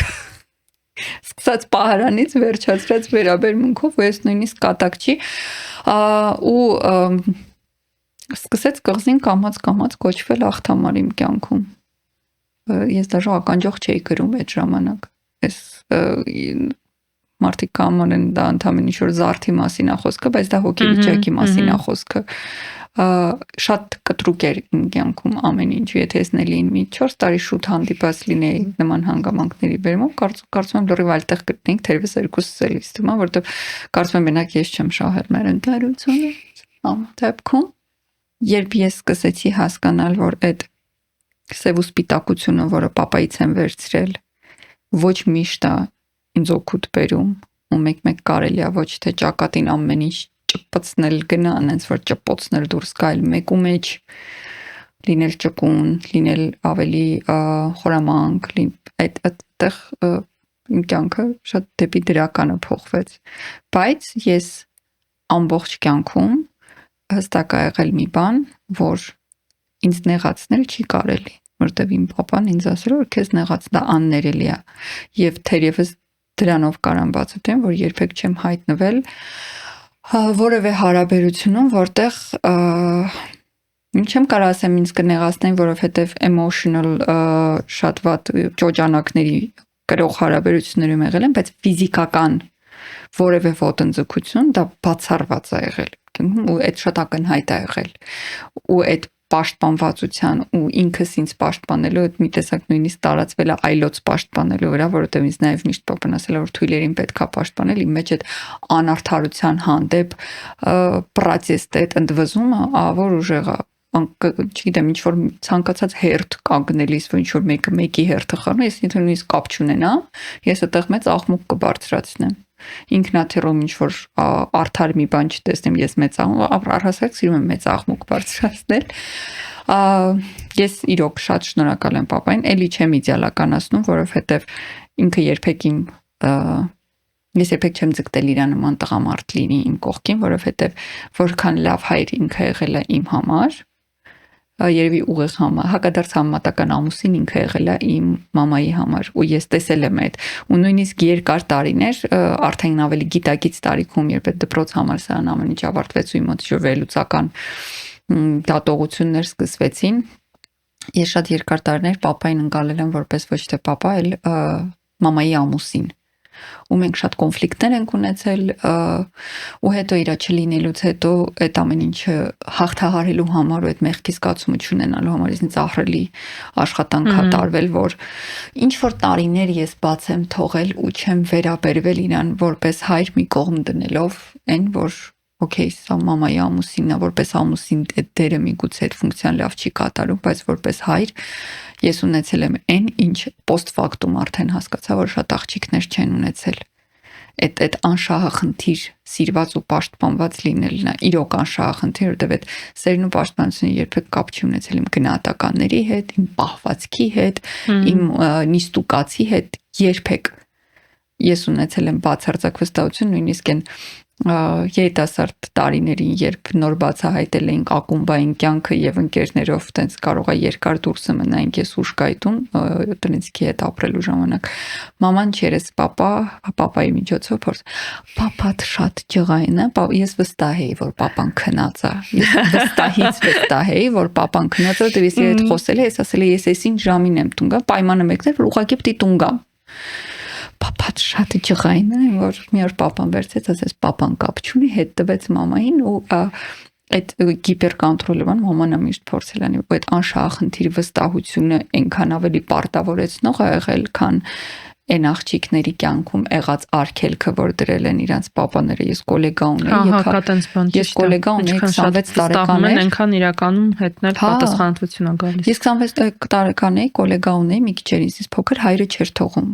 սկսած պահարանից վերջացրած վերաբերմունքով, ու ես նույնիսկ կատակ չի ու սկսեց կղզին կամաց կոչվել աղթամար իմ կյանքում, ես դաժե ականջող չէի գրում այդ ժամանակ, ես մարդիկ կամոն են դա ընդամենը ինչ-որ զարդի մասին է խոսքը, բայց դա հոգեվիճակի մասին է խոսքը, շատ կտրուկ էր իմ կյանքում ամեն ինչ, եթե ես Նելիին մի 4 տարի շուտ հանդիպած լինեի նման հանգամանքների բերումով, կարծում եմ լրիվ այլտեղ գտնենք, թերևս երկուսս էլ ինձ թվում է, որովհետև կարծում եմ մենակ ես չեմ շահել մեր ընկերությունը, դեպքում, երբ ես սկսեցի հասկանալ, որ այդ սև ու սպիտակությունը, որը պապայից եմ վերցրել, ոչ միշտ է ինձ օգուտ բերում ու մեկ կարելի է ոչ թե ճակատին ամեն ինչ ճպցնել գնան, հենց որ ճպոցներ դուրս գալ մեկ ու մեջ լինել ճկուն, լինել ավելի խորամանկ, այդտեղ իմ կյանքը շատ դեպի դրականը փոխվեց, բայց ես ամբողջ կյանքում հստակ ա եղել մի բան, որ ինձ նեղացնել չի կարելի, որտեվ իմ պապան ինձ ասել որ քեզ նեղաց դա աններելի է եւ թերևս դրանով կարամ բացատրեմ, որ երբեք չեմ հայտնվել որևէ հարաբերությունում, որտեղ չեմ կարող ասեմ ինձ կնեղացնեն, որովհետև emotional շատ վատ ճոճանակների կրող հարաբերություններում եղել եմ, բայց ֆիզիկական որևէ ոտնձգություն դա բացառված է եղել ու այդ շատ ակնհայտ է եղել ու այդ պաշտպանվածության ու ինքս ինձ պաշտպանելու այդ մի տեսակ նույնիսկ տարածվել է այլոց պաշտպանելու վրա, որովհետև ինձ նաև միշտ պապան ասել է որ թույլերին պետքա պաշտպանել, իմ մեջ այդ անարդարության հանդեպ պրոտեստ այդ ընդվզումը ավոր ուժեղ է, չգիտեմ ինչ որ ցանկացած հերթ կանգնելիս, որ ինչ որ մեկի հերթը խառնում, ես նույնիսկ կապ չունենամ, ես այդտեղ մեծ աղմուկ կբարձրացնեմ։ ինքնաթիռում ինչ որ արդար մի բան չտեսնեմ, ես մեծ առհասարակ սիրում եմ մեծ աղմուկ բարձրացնել։ Ես իրոք շատ շնորհակալ եմ papayin, էլի չեմ իդեալականացնում, որովհետև ինքը ես երբեք չեմ ձգտել իր նման տղամարդ լինի իմ կողքին, որովհետև որքան լավ հայր ինքը եղել է իմ համար, երևի ուղիղ հակադարձ համեմատական ամուսին ինքը եղել է իմ մամայի համար ու ես տեսել եմ այդ ու նույնիսկ երկար տարիներ արդեն ավելի գիտակից տարիքում երբ այդ դպրոց համալսարան ամեն ինչ ավարտվեց ու իմ մոտ վերլուծական դատողություններ սկսվեցին ես շատ երկար տարիներ papayin ընկալել եմ որպես ոչ թե papa, այլ մամայի ամուսին ու մենք շատ կոնֆլիկտներ ենք ունեցել ու հետո իրա չլինելուց հետո այդ ամեն ինչը հաղթահարելու համար ու այդ մեղքի զգացումը չունենալու համար ինձ ահռելի աշխատանք է տարվել, որ ինչ որ տարիներ ես բաց եմ թողել ու չեմ վերաբերվել իրան որպես հայր մի կողմ դնելով այն որ Okay, սա մամայի ամուսինն է, որպես ամուսին դերը միգուցե այդ ֆունկցիան լավ չի կատարում, բայց որպես հայր ես ունեցել եմ այն, ինչ post factum արդեն հասկացա, որ շատ աղջիկներ չեն ունեցել։ Այդ անշահախնդիր, սիրված ու պաշտպանված լինելն է, իրոք անշահախնդիր, որտեղ այդ սերն ու պաշտպանությունը երբեք կապ չի ունեցել իմ գնահատականների հետ, իմ պահվածքի հետ, իմ նիստուկացի հետ, երբեք։ Ես ունեցել եմ բացարձակ վստահություն, նույնիսկ այն երիտասարդ տարիներին, երբ նոր բացահայտել էինք ակումբային կյանքը եւ ընկերներով տենց կարող է երկար դուրսը մնայինք ես ուշկայտում տնեցքի հետ ապրելու ժամանակ մաման չերես papayi միջոցով փորձ papat շատ ջղային է ես վստահ էի որ papan քնած է ես վստահ էի որ papan քնած է դեռ ես իր հետ խոսել եմ ես ասել եմ ես այսին ժամին եմ տուն գա պայմանը մեկն էր որ ուղղակի պիտի տուն գամ papat շատ ջղային է որ մի օր papan վերցեց ասես papan կապ չունի հետ տվեց մամային ու այդ գիպերկոնտրոլը մաման միշտ փորձել անի ու այդ անշահախնդիր վստահությունը այնքան ավելի պարտավորեցնող ա եղել քան այն աղջիկների կյանքում եղած արգելքը որ դրել են իրանց papaները ես գոլեգա ունեի ես գոլեգա ունեի 26 տարեկան էր այնքան իրականում հետնել պատասխանատվություն ա գալիս ես 26 տարեկան էի գոլեգա ունեի մի քիչ ինձ փոքր հայրը չէր թողում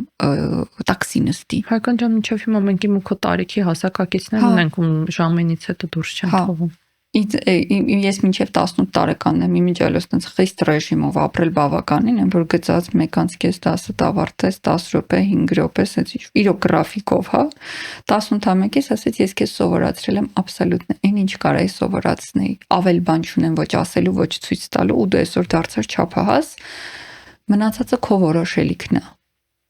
տաքսի նստի հայկական ջան մինչև հիմա մենք իմ ու քո տարիքի հասակակիցներն ունենք ում ժամենից հետո դուրս չեն թողում ես մինչև 18 տարեկանն եմ իմիջիալոս տենց խիստ ռեժիմով ապրել բավականին եմ որ գծած 1:10 ավարտես 10 րոպե 5 րոպե ասեցի իրոք գրաֆիկով հա 18-ամեկից ասեց ես քեզ սովորացրել եմ աբսոլյուտն այն ինչ կարայի սովորացնեի ավել բան չունեմ ոչ ասելու ոչ ցույց տալու ու դու այսօր դարձար չափահաս մնացածը քո որոշելիքն է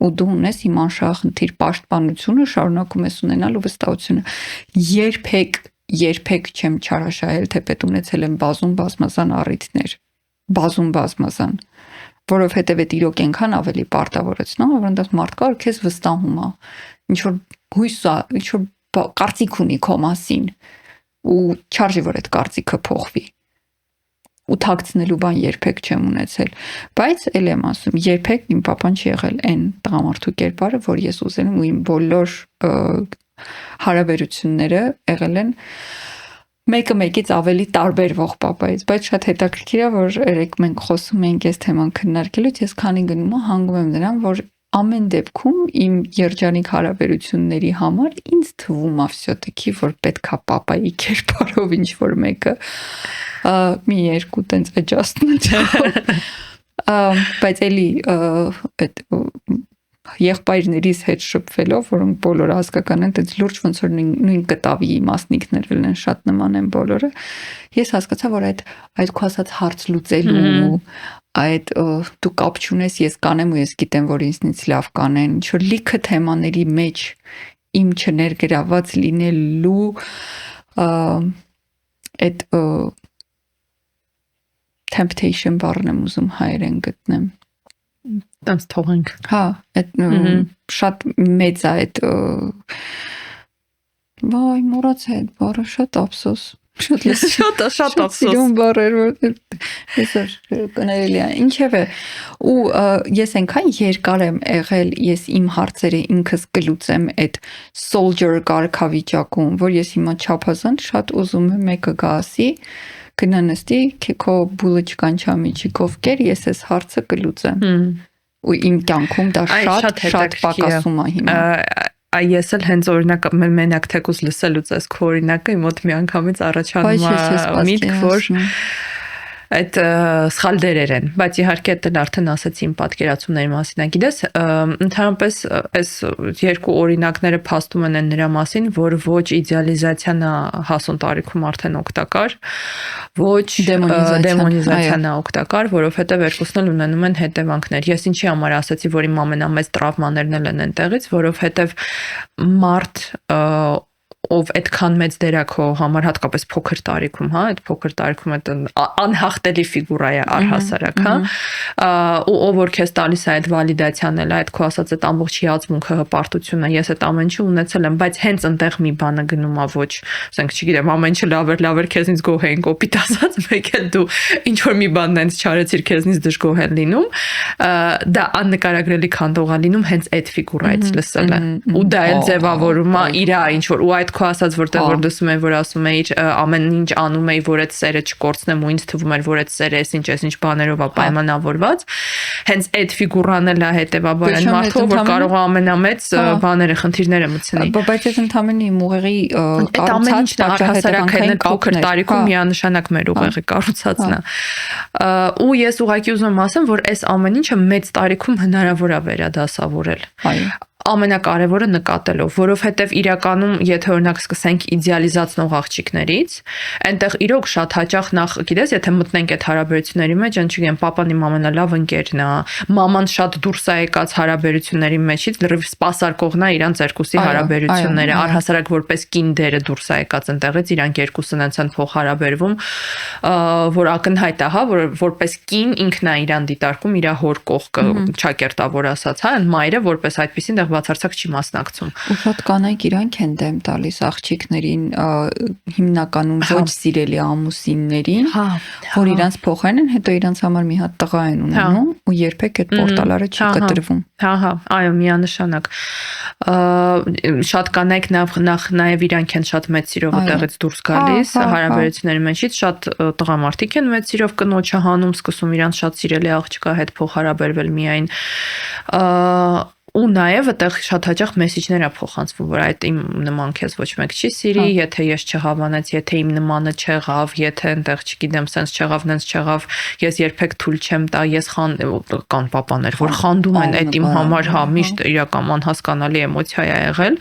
ու դու ունես իմ անշահախնդիր պաշտպանությունը շարունակում ես ունենալ ու վստահությունը երբեք չեմ չարաշահել թեպետ ունեցել եմ բազմազան առիթներ բազմազան որովհետև այդ իրոք այնքան ավելի պարտավորեցնում որ այնտեղ մարդ կա որ քեզ վստահում է ինչ որ հույս է ինչ որ կարծիք ունի քո մասին ու չարժի որ այդ կարծիքը փոխվի ու թաքցնելու բան երբեք չեմ ունեցել բայց էլ եմ ասում երբեք իմ papan չի եղել այն տղամարդու կերպարը որ ես ուզել եմ ու իմ բոլոր հարաբերությունները եղել են մեկը մեկից ավելի տարբերվող papaից բայց շատ հետաքրքիր է որ երեք մենք խոսում ենք այս թեման քննարկելուց ես քանի գնում եմ հանգում եմ նրան որ ամեն դեպքում իմ երջանիկ հարաբերությունների համար ինձ թվում է всё-таки որ պետքա papayi կերպարով ինչ որ մեկը մի երկու տենց adjustment բայց էլի այդ եղբայրներիս հետ շփվելով, որոնք բոլորը հասկական են, դից լուրջ ոնց որ նույն կտավի մասնիկներ են շատ նման են բոլորը։ Ես հասկացա, որ այդ քո ասած հարց լուծելու, այդ դու կապ չունես, ես կանեմ ու ես գիտեմ, որ ինձնից լավ կանեն, ինչ որ լիքը թեմաների մեջ իմ չներգրաված լինելու այդ temptation բառն եմ ուզում հայերեն գտնեմ։ Տենց թողենք։ Հա, այդ շատ մեծ է այդ վայ մոռացա այդ բառը շատ ափսոս շատ ափսոս սիրուն բառեր որ այսօր կներելի է ինչևէ ու ես այնքան երկար եմ եղել ես իմ հարցերը ինքս կլուծեմ այդ soldier կարգավիճակում որ ես հիմա չափազանց շատ ուզում եմ մեկը գա ասի գնա նստի քո բուլոչկան չամիջիկով կեր ես այս հարցը կլուծեմ ու իմ կյանքում դա շատ պակասում է հիմա ես էլ հենց օրինակ մենակ թեկուզ լսելուց այս քո օրինակը իմ մոտ մի անգամից առաջանում է միտք, որ այդ սխալ դերեր են, բայց իհարկե դա արդեն ասացի իմ պատկերացումների մասին, գիտես, ընդհանրապես այս երկու օրինակները փաստում են նրա մասին, որ ոչ իդեալիզացիան է հասուն տարիքում արդեն օգտակար, ոչ դեմոնիզացիան է օգտակար, որովհետև երկուսն էլ ունենում են հետևանքներ։ Ես ինչի համար ասացի, որ իմ ամենամեծ տրավմաներն են այնտեղից, որովհետև մարդ ով այդքան մեծ դեր է քո համար հատկապես փոքր տարիքում, հա, այդ փոքր տարիքում այդ անհաղթելի ֆիգուրա է առհասարակ, հա, ու ով որ քեզ տալիս է այդ վալիդացիան, այդ քո ասած այդ ամբողջ հիացմունքը, հպարտությունը, ես այդ ամեն ինչը ունեցել եմ, բայց հենց այնտեղ մի բանը գնում է ոչ, ասենք, չգիտեմ, ամեն ինչը լավ էր, քեզնից գոհ էին կոպիտ ասած, մեկ էլ դու ինչ որ մի բան նենց չարեցիր, քեզնից դժգոհ են լինում, դա աննկարագրելի քանդող է լինում հենց այդ ֆիգուրայից լսելը, ու դա էլ ձևավորում է իր ինչ որ ու այդ քո ասած որտեղ որ լսում եմ որ ասում էիր ամեն ինչ անում էի որ այդ սերը չկորցնեմ ու ինձ թվում էր որ այդ սերը ինչ բաներով է պայմանավորված հենց այդ ֆիգուրան էլ է հետեւաբար այն մարդը որ կարող է ամենամեծ բաները խնդիրները մտցնի բայց այդ ընդհանրապես իմ ուղեղի կառուցած առհասարակային փոքր տարիքում միանշանակ մեր ուղեղի կառուցածն է ու ես ուղղակի ուզում եմ ասեմ որ այս ամեն ինչը մեծ տարիքում հնարավոր է վերադասավորել այո ամենակարևորը նկատելով, որովհետև իրականում, եթե օրինակ սկսենք իդեալիզացնող աղջիկներից, այնտեղ իրոք շատ հաճախ նախ, գիտես, եթե մտնենք այդ հարաբերությունների մեջ, չգիտեմ, papan իմ ամենալավ ընկերն է, մաման շատ դուրս է եկած հարաբերությունների մեջից, լրիվ սպասարկողն է իրանց երկուսի հարաբերությունները, առհասարակ որպես կին դերը դուրս է եկած այնտեղից, իրանք երկուսն են փոխհարաբերվում, որ ակնհայտ է, հա, որ որպես կին ինքն է իրան դիտարկում իր հոր կողքը, ճակերտավոր ասած, հա, մայրը որպես այդպեսին բացարձակ չի մասնակցում։ Ու շատ կանայք իրանք են դեմ տալիս աղջիկներին հիմնականում ոչ սիրելի ամուսիններին, որ իրանց փոխեն են, հետո իրանց համար մի հատ տղա են ունենում ու երբեք այդ պորտալարը չի կտրվում։ Հա, այո, միանշանակ։ Շատ կանայք նաև իրանք են շատ մեծ սիրով այդտեղից դուրս գալիս հարաբերությունների մեջից, շատ տղամարդիկ են մեծ սիրով կնոջը հանում, սկսում իրանց շատ սիրելի աղջկա հետ փոխհարաբերվել միայն ու նաև այդտեղ շատ հաճախ մեսեջներ է փոխանցվում, որ այդ իմ նման քեզ ոչ մեկ չի սիրի, եթե ես չհավանեց, եթե իմ նմանը չեղավ, եթե այնտեղ չգիտեմ, սենց չեղավ, նենց չեղավ, ես երբեք թույլ չեմ տա, ես կան papaներ, որ խանդում են, այդ իմ համար հա միշտ իրական անհասկանալի էմոցիա է եղել,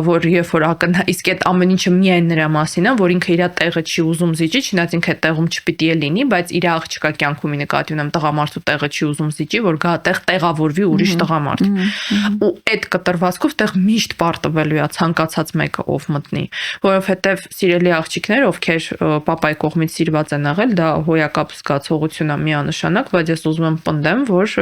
որ երբ որ իսկ այդ ամեն ինչը միայն նրա մասին է, որ ինքը իր տեղը չի ուզում զիջի, չնայած ինքը այդ տեղում չպիտի լինի, բայց իր աղջկա կյանքում նկատի ունեմ տղամարդու տեղը չի ուզում զիջի, որ գա այդտեղ տեղավորվի ուրիշ տղամարդ ու այդ կտրվածքով տեղ միշտ պարտվելու է ցանկացած մեկը ով մտնի, որովհետև սիրելի աղջիկներ, ովքեր papai կողմից սիրված են եղել, դա հոյակապ զգացողություն է միանշանակ, բայց ես ուզում եմ պնդեմ, որ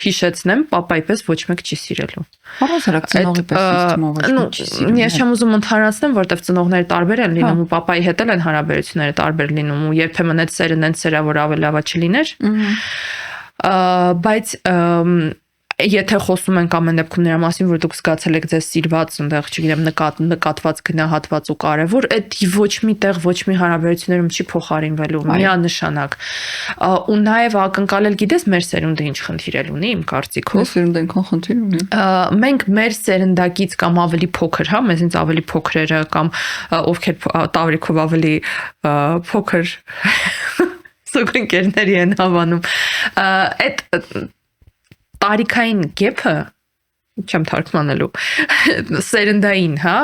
հիշեցնեմ, papai պես ոչ մեկ չի սիրելու։ Առհասարակ ծնողի պես սիստեմով ոչ մեկ չի սիրում։ Ես չեմ ուզում ընդհանրացնեմ, որովհետև ծնողները տարբեր են լինում ու papai հետ էլ են հարաբերությունները տարբեր լինում ու երբեմն այդ սերը նենց սերա որ ավելի լավա չլիներ։ Բայց եթե խոսում ենք ամեն դեպքում նրա մասին, որ դուք զգացել եք ձեզ սիրված, այնտեղ, չգիտեմ, նկատված, գնահատված ու կարևոր, այդ ոչ մի տեղ, ոչ մի հարաբերություններում չի փոխարինվելու, միանշանակ։ Ու նաև ակնկալել, գիտես, մեր սերունդը ինչ խնդիր ունի, իմ կարծիքով։ Մեր սերունդը այնքան խնդիր ունի։ Մենք մեր սերնդակից կամ ավելի փոքր, հա, մեզնից ավելի փոքրերը կամ ովքեր տարիքով ավելի փոքր սուգընկերների են հավանում։ Այդ տարիքային գեփը չեմ թարգմանելու սերնդային, հա,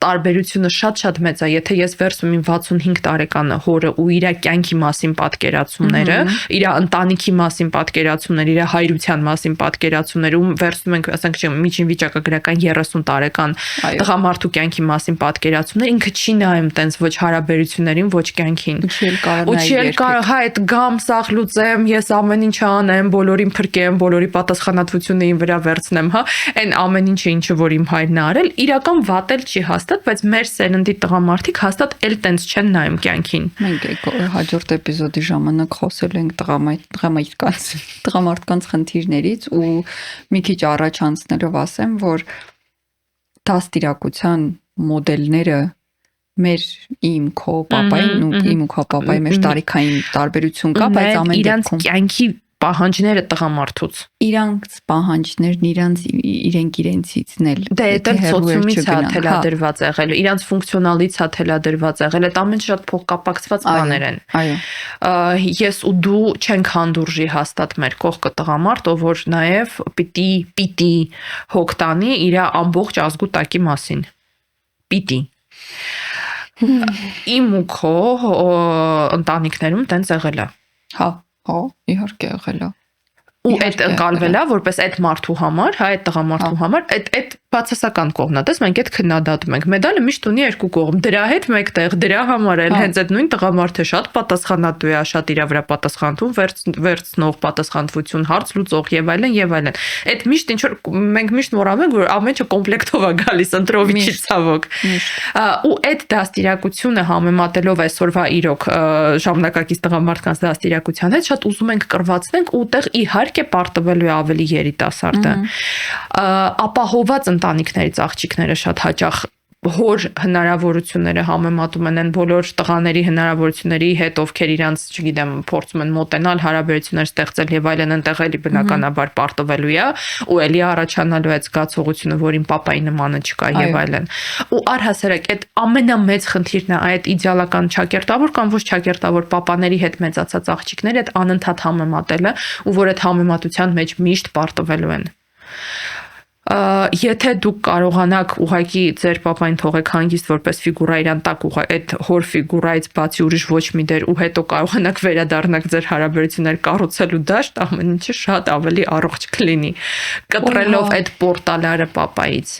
տարբերությունը շատ մեծ է, եթե ես վերցնում իմ 65 տարեկանը հորը ու իր կյանքի մասին պատկերացումները, իր ընտանիքի մասին պատկերացումները, իր հայրության մասին պատկերացումները ու վերցնում ենք, ասենք, միջին վիճակագրական 30 տարեկան տղամարդու կյանքի մասին պատկերացումները, ինքը չի նայում տենց ոչ հարաբերություններին, ոչ կյանքին։ Ու չի կարող, հա, այդ գամ սաղ լուծեմ, ես ամեն ինչ անեմ, բոլորին փրկեմ, բոլորի պատասխանատվությունը իմ վրա վերցնեմ, հա, այն ամեն ինչը որ իմ հայրն է արել, իրական վատ էլ չի հաստատ, բայց մեր սերնդի տղամարդիկ հաստատ էլ տենց չեն նայում կյանքին։ Մենք հաջորդ էպիզոդի ժամանակ խոսել ենք տղամարդկանց խնդիրներից ու մի քիչ առաջ անցնելով ասեմ, որ դաստիարակության մոդելները իմ քո papai-ին ու իմ ու քո papai-ի մեջ տարիքային տարբերություն կա, բայց ամեն դեպքում իրանց կյանքի պահանջները տղամարդուց։ Իրանց պահանջներն իրենք իրենցիցն էլ Դե դա սոցիումից է թելադրված եղել, իրանց ֆունկցիոնալից է թելադրված եղել, այդ ամեն շատ փոխկապակցված բաներ են։ Այո։ Ես ու դու չենք հանդուրժի հաստատ մեր կողքը տղամարդ, ով որ նաև պիտի հոգ տանի իր ամբողջ ազգու տակի մասին։ Պիտի։ Իմ ու քո ընտանիքներում տենց եղել է։ Հա, իհարկե եղել է։ Ու այդ ընկալվել է որպես այդ մարդու համար, հա, այդ տղամարդու համար, այդ բացասական կողմն է, դες մենք այդ քննադատում ենք։ Մեդալը միշտ ունի երկու կողմ։ Դրա հետ մեկտեղ, դրա համար էլ հենց այդ նույն տղամարդը շատ պատասխանատու է, շատ իր վրա պատասխանատու, վերցնող պատասխանատվություն, հարց լուծող եւ այլն եւ այլն։ Այդ միշտ ինչ որ մենք միշտ մոռանում ենք, որ ամեն ինչը կոմպլեկտով է գալիս ընտրովիչի ցավոք։ Ու այդ դաստիարակությունը համեմատելով այսօրվա իրոք ժամանակակից տղամարդկանց դաստիարակության հետ շատ ուզում ենք կրվածնենք ու տեղ իհարկե պարտվելու է ավելի երիտասարդը։ Ապահոված ընտանիքներից աղջիկները շատ հաճախ հոր հնարավորությունները համեմատում են բոլոր տղաների հնարավորությունների հետ, ովքեր իրանց, չգիտեմ, փորձում են մոտենալ, հարաբերություններ ստեղծել եւ այլն, այնտեղ էլի բնականաբար պարտվելու է ու էլի առաջանալու է զգացողությունը, որ իմ պապայի նմանը չկա եւ այլն։ Ու առհասարակ այդ ամենամեծ խնդիրն է այդ իդեալական ճակերտավոր կամ ոչ ճակերտավոր պապաների հետ մեծացած աղջիկները այդ անընդհատ համեմատելը ու որ այդ համեմատության մեջ միշտ պարտվելու են։ Եթե դուք կարողանաք ուղղակի ձեր պապային թողեք հանգիստ որպես ֆիգուրա իրան տակ այդ հոր ֆիգուրայից բացի ուրիշ ոչ մի դեր ու հետո կարողանաք վերադառնալ ձեր հարաբերություններ կառուցելու դաշտ, ամեն ինչը շատ ավելի առողջ կլինի կտրելով այդ պորտալարը պապայից,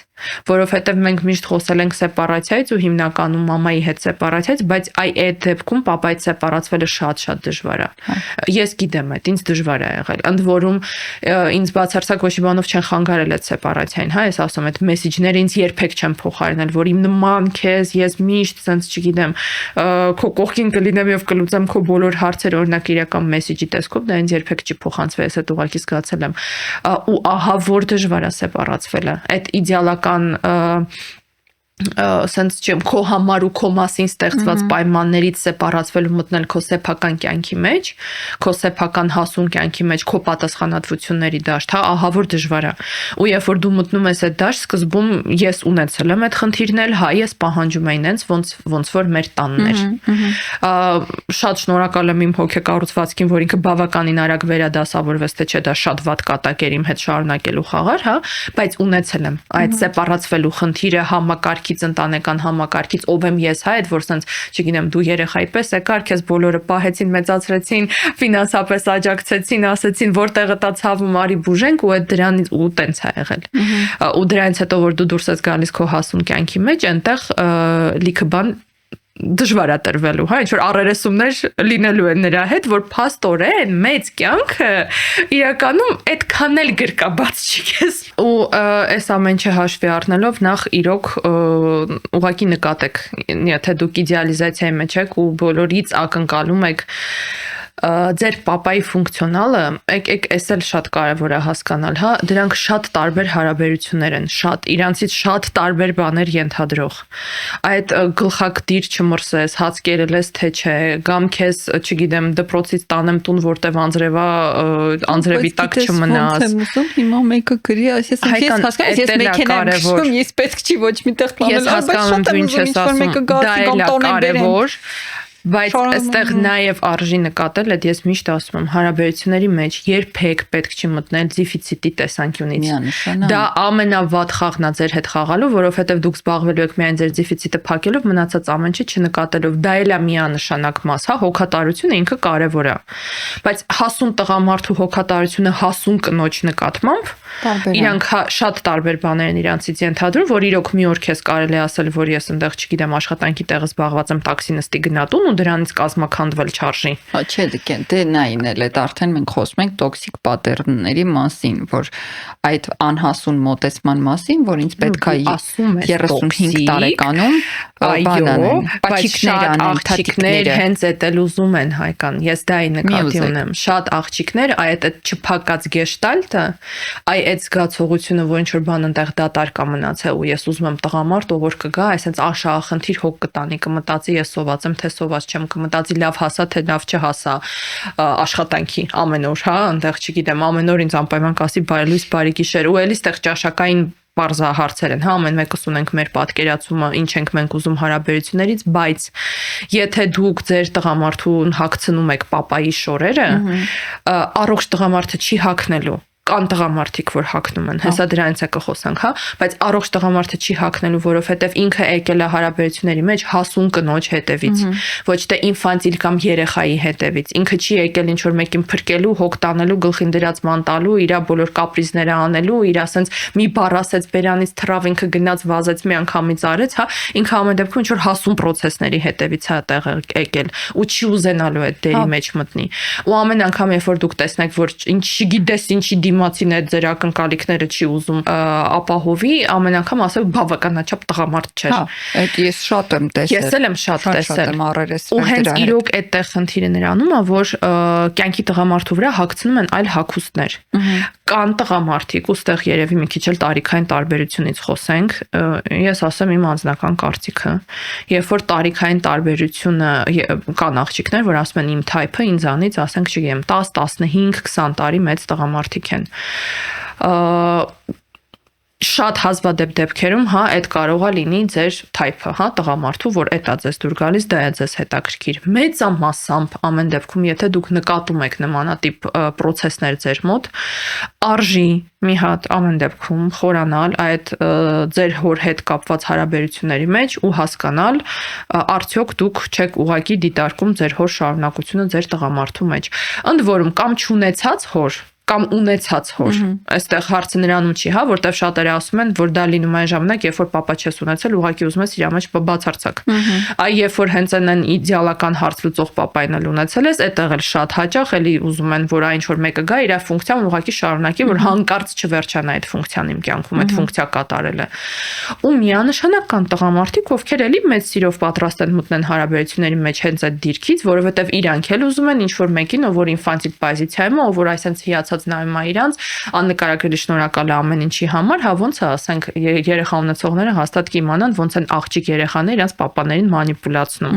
որովհետև մենք միշտ խոսել ենք սեպարացիայից ու հիմնականում մամայի հետ սեպարացիայից, բայց այդ դեպքում պապայից սեպարացվելը շատ դժվար է։ Ես գիտեմ այդ, ինձ դժվար է եղել։ Ընդ որում ինձ բացարձակ ոչ մի բանով չեն խանգարել այդ սեպարացիային, հա, ես ասում եմ, այդ մեսեջները ինձ երբեք չեն փոխարինել, որ իմ նման քեզ ես միշտ sense չգիտեմ, քո կողքին կլինեմ եւ կլուծեմ քո բոլոր հարցերը, օրինակ իրական մեսեջի տեսքով, դա ինձ երբեք չի փոխանցվել, ես այդ ուղղակի զգացել եմ։ Ու ահա որ դժվար է սեպարացվելը։ Այդ իդեալական sense չեմ քո համար ու քո մասին ստեղծված պայմաններից սեպարացվելու մտնել քո սեփական կյանքի մեջ, քո սեփական հասուն կյանքի մեջ, քո պատասխանատվությունների դաշտ, հա, ահա որ դժվար է։ Ու երբ որ դու մտնում ես այդ դաշտ, սկզբում ես ունեցել եմ այդ խնդիրն էլ, հա, ես պահանջում եմ ինձ ոնց որ մեր տանն էր։ Շատ շնորհակալ եմ իմ հոգեկառուցվածքին, որ ինքը բավականին արագ վերադասավորվեց, թե չէ դա շատ վատ կատակ էր իմ հետ շարունակելու խաղար, հա, բայց ունեցել եմ այդ սեպարացվելու խնդիրը համակարգից, ընտանեկան համակարգից, ով եմ ես, հա, այդ որ sense, չգիտեմ, դու երեխայի պես եկար, քեզ բոլորը պահեցին, մեծացրեցին, ֆինանսապես աջակցեցին, ասեցին, որտեղը տա ցավում արի բուժենք ու այդ դրանից ու տենց է եղել։ Ու դրանից հետո որ դու դուրս ես գալիս քո հասուն կյանքի մեջ, այնտեղ լիքը բան դժվար է տրվելու, հա, ինչ որ առերեսումներ լինելու են նրա հետ, որ փաստորեն մեծ կյանքը իրականում այդքան էլ գրկաբաց չի քեզ։ Ու այս ամեն ինչը հաշվի առնելով նախ իրոք ուղղակի նկատեք, եթե դուք իդեալիզացիայի մեջ եք ու բոլորից ակնկալում եք ձեր պապայի ֆունկցիոնալը, եկեք էս էլ շատ կարևոր է հասկանալ, հա, դրանք շատ տարբեր հարաբերություններ են, շատ իրանցից շատ տարբեր բաներ ենթադրող։ Այդ գլխակտիր չմրսես, հաց կերել ես թե չէ, կամ քեզ, չգիտեմ, դպրոցից տանեմ տուն, որտեվ անձրևի տակ չմնաս։ Ոնց եմ ուզում հիմա մեկը գրի, ես հասկանում, ես մեքենա եմ քշում, ես պետք չի ոչ միտեղ տանել, բայց շատ եմ ուզում ինչ-որ մեկը գա կամ տոնեն բերեն։ Բայց այստեղ նաև արժի նկատել, այդ ես միշտ ասում եմ, հարաբերությունների մեջ երբեք պետք չի մտնել դեֆիցիտի տեսանկյունից։ Դա ամենավատ խաղն է ձեր հետ խաղալու, որովհետև դուք զբաղվելու եք միայն ձեր դեֆիցիտը փակելով, մնացած ամեն ինչը չնկատելով։ Դա էլ է միանշանակ մաս, հա, հոգատարությունը ինքը կարևոր է։ Բայց հասուն տղամարդու հոգատարությունը հասուն կնոջ նկատմամբ իրանք շատ տարբեր բաներ են իրանցից ենթադրում, որ իրոք մի օր քեզ կարելի ասել, որ ես այնտեղ, չգիտեմ, աշխատանքի տեղը զբաղված եմ, տաքսի նստի գնատուն ու դրանից կազմաքանդվել չարժի։ Հա, չէ, դե նայն էլ այդ արդեն մենք խոսում ենք տոքսիկ պատերնների մասին, որ այդ անհասուն մոտեցման մասին, որ ինձ պետք է 35 տարեկանում բանան, աղջիկներ հենց այդ էլ ուզում են, Հայկան, ես դա ի նկատի ունեմ, շատ աղջիկներ այդ չփակած գեշտալտը, այդ զգացողությունը, որ ինչ որ բան այնտեղ դատարկ է մնացել ու ես ուզում եմ տղամարդ, ով որ կգա, այսինքն աշախնդիր հոգ կտանի, կմտածի ես սոված եմ, թե սոված կապված չեմ կմտածի լավ հասա թե լավ չհասա աշխատանքի ամեն օր, հա, այնտեղ չգիտեմ, ամեն օր ինձ անպայման կասի բարի լույս, բարի գիշեր, ու էլի այդտեղ ճաշակային բարձա հարցեր են, հա, ամեն մեկս ունենք մեր պատկերացումը, ինչ ենք մենք ուզում հարաբերություններից, բայց եթե դուք ձեր տղամարդուն հագցնում եք պապայի շորերը, առողջ տղամարդը չի հագնելու կան տղամարդիկ, որ հագնում են, հեսա դրանից է կխոսանք, հա, բայց առողջ տղամարդը չի հագնելու, որովհետև ինքը եկել է հարաբերությունների մեջ հասուն կնոջ հետևից, ոչ թե ինֆանտիլ կամ երեխայի հետևից, ինքը չի եկել ինչ որ մեկին փրկելու, հոգ տանելու, գլխին դրած ման տալու, իր բոլոր կապրիզները անելու, իր ասենց մի բառ ասեց բերանից թռավ, ինքը գնաց վազեց մի անգամից արեց, հա, ինքը ամեն դեպքում ինչ որ հասուն process-ների հետևից է տեղ եկել ու չի ուզենալու այդ դերի մեջ մտնի։ Ու ամեն անգամ երբ որ դուք տեսնեք, որ ինչ չգիտես ինչի դիմացին այդ ձեր ակնկալիքները չի ուզում ապահովի, ամեն անգամ ասել բավականաչափ տղամարդ չէր։ Հա, այդ ես շատ եմ տեսել։ Ես էլ եմ շատ տեսել։ Ու հենց իրոք այդտեղ խնդիրը նրանում է, որ կյանքի տղամարդու վրա հագցնում են այլ հագուստներ։ Կան տղամարդիկ, ուստեղ երևի մի քիչ էլ տարիքային տարբերությունից խոսենք, ես ասեմ իմ անձնական կարծիքը, երբ որ տարիքային տարբերությունը կան աղջիկներ, որ ասում են իմ type-ը ինձանից, ասենք չգիտեմ 10, 15, 20 տարի մեծ տղամարդիկ են։ Շատ հազվադեպ դեպքերում, հա, այդ կարող է լինի ձեր type-ը, հա, տղամարդու, որ էտա ձեզ դուր գալիս, դա է ձեզ հետաքրքիր։ Մեծամասամբ ամեն դեպքում, եթե դուք նկատում եք նմանատիպ process-ներ ձեր մոտ, արժի մի հատ ամեն դեպքում խորանալ այդ ձեր հոր հետ կապված հարաբերությունների մեջ ու հասկանալ, արդյոք դուք չեք ուղակի դիտարկում ձեր հոր շարունակությունը ձեր տղամարդու մեջ։ Ընդ որում կամ չունեցած հոր կամ ունեցած հոր։ Այստեղ հարցը նրանում չի, հա, որտեվ շատերը ասում են, որ դա լինում է այն ժամանակ, երբ որ papa չես ունեցել, ուղղակի ուզում ես իր մեջ բացարձակ։ Այ երբ որ հենց այն իդեալական հարց լուծող papaին էլ ունեցել ես, այդտեղ էլ շատ հաճախ էլի ուզում են, որ այն ինչ որ մեկը գա, իր ֆունկցիան ուղղակի շարունակի, որ հանկարծ չվերջանա այդ ֆունկցիան իմ կյանքում, այդ ֆունկցիա կատարելը։ Ու միանշանակ կան տղամարդիկ, ովքեր էլի մեծ սիրով պատրաստ են մտնել հարաբերությունների մեջ հենց այդ դիրքից, որովհետև իրանք էլ ուզում են ինչ որ մեկին, ով որ ինֆանտիլ պոզիցիայում է, ով որ այսպես հիացած նայում է իրանց, աննկարագրելի շնորհակալ է ամեն ինչի համար, հա ոնց է, ասենք, երեխա ունեցողները հաստատ կիմանան ոնց են աղջիկ երեխաները իրանց պապաներին մանիպուլացնում։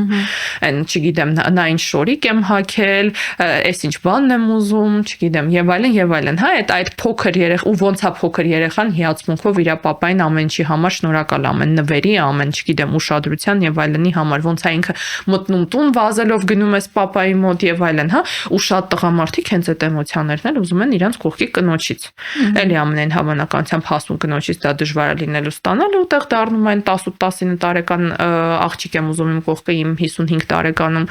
Այն, չգիտեմ, նա ինչ շորիկ եմ հագել, այս ինչ բանն եմ ուզում, չգիտեմ, եւ այլն, հա, այդ փոքր երեխա ու ոնց է փոքր երեխան հիացմունքով իր պապային ամեն ինչի համար շնորհակալ ամեն նվերի, ամեն, չգիտեմ, ուշադրության եւ այլնի համար, ոնց է ինքը մտնում տուն վազելով գնում ես պապայի մոտ եւ այլն, հա, ու շատ տղամարդիկ հենց այդ էմոցիաներն էլ ուզում են իրանց կողքի կնոջից։ Էլի ամենայն հավանականությամբ հասուն կնոջից դա դժվար է լինելու ստանալու, ուտեղ դառնում են 18-19 տարեկան աղջիկ եմ ուզում իմ կողքը իմ 55 տարեկանում։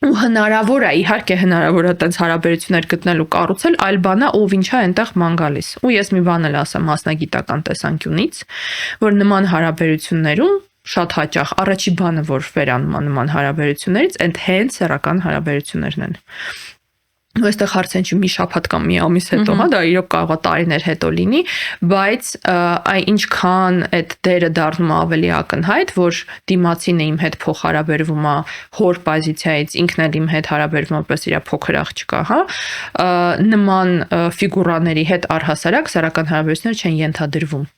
Ու հնարավոր է, իհարկե հնարավոր է այդպես հարաբերություններ գտնել ու կառուցել, այլ բան է ով ինչա այնտեղ ման գալիս։ Ու ես մի բան էլ ասեմ մասնագիտական տեսանկյունից, որ նման հարաբերություններում շատ հաճախ առաջի բանը, որ վերանում է նման հարաբերություններից, այդ հենց սեռական հարաբերություններն են։ Այստեղ հարցեն չի մի շաբաթ կամ մի ամիս հետո, հա, դա իրոք կարող է տարիներ հետո լինի, բայց ինչքան այդ դերը դառնում է ավելի ակնհայտ, որ դիմացինը իմ հետ փոխհարաբերվում է հոր պոզիցիայից, ինքն էլ իմ հետ հարաբերվում է որպես իր փոքր աղջկա, հա, նման ֆիգուրաների հետ առհասարակ սեռական հարաբերություններ չեն ենթադրվում։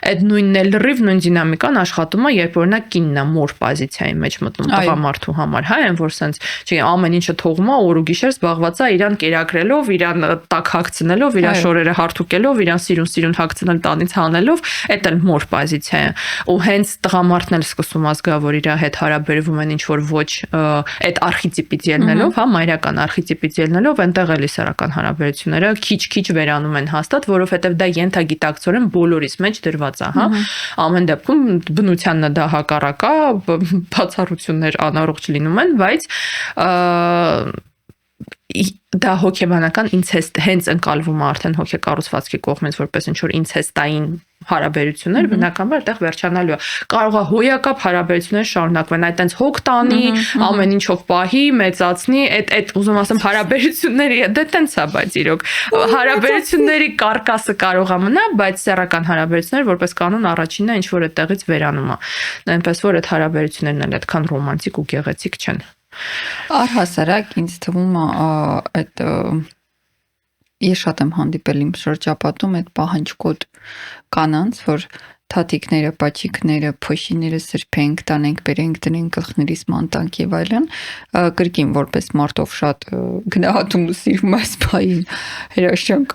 Այդ նույնն էլ լրիվ նույն դինամիկան աշխատում է, երբ օրինակ կինն է մոր պոզիցիայի մեջ մտնում տղամարդու համար, հա, այն որ sense, չգիտեմ, ամեն ինչը թողում է օր ու գիշեր զբաղված է իրան կերակրելով, իրան տակ հագցնելով, իր շորերը հարթուկելով, իրան սիրուն հագցնել տանից հանելով, այդ էլ մոր պոզիցիա է։ Ու հենց տղամարդն էլ սկսում է զգա, որ իր հետ հարաբերվում են ինչ որ ոչ այդ արխետիպից ելնելով, հա, մայրական արխետիպից ելնելով, այնտեղ էլի սեռական հարաբերությունները քիչ վերանում են հաստատ, որովհետև դա ենթագիտակցորեն բոլորիս մեջ դրված է, հա, ամեն դեպքում բնությանն դա հակառակ է, բացառություններ անառողջ լինում են, բայց դա հոգեբանական ինցեստ հենց ընկալվում է արդեն հոգեկառուցվածքի կողմից որպես ինչ որ ինցեստային հարաբերություններ, բնականաբար այդտեղ վերջանալու է։ Կարող է հոյակապ հարաբերություններ շարունակվեն, այտենց հոգ տանի, ամեն ինչով պահի, մեծացնի, այդ ուզում ասեմ հարաբերությունների դա տենց է, բայց իրոք հարաբերությունների կարկասը կարող է մնա, բայց սեռական հարաբերություններ որպես կանոն առաջինն է ինչ որ այդտեղից վերանում է։ Այնպես որ այդ հարաբերություններն էլ այդքան ռոմանտիկ ու գեղեցիկ չեն։ Առհասարակ ինձ թվում է այդ ես շատ եմ հանդիպել իմ շրջապատում այդ պահանջկոտ կանանց, որ թաթիկները, պաչիկները, փոշիները սրբենք, տանենք, բերենք, դնենք գլխներիս մանտանք եւ այլն, կրկին որպես մարդով շատ գնահատում ու սիրում այս բային հրաշան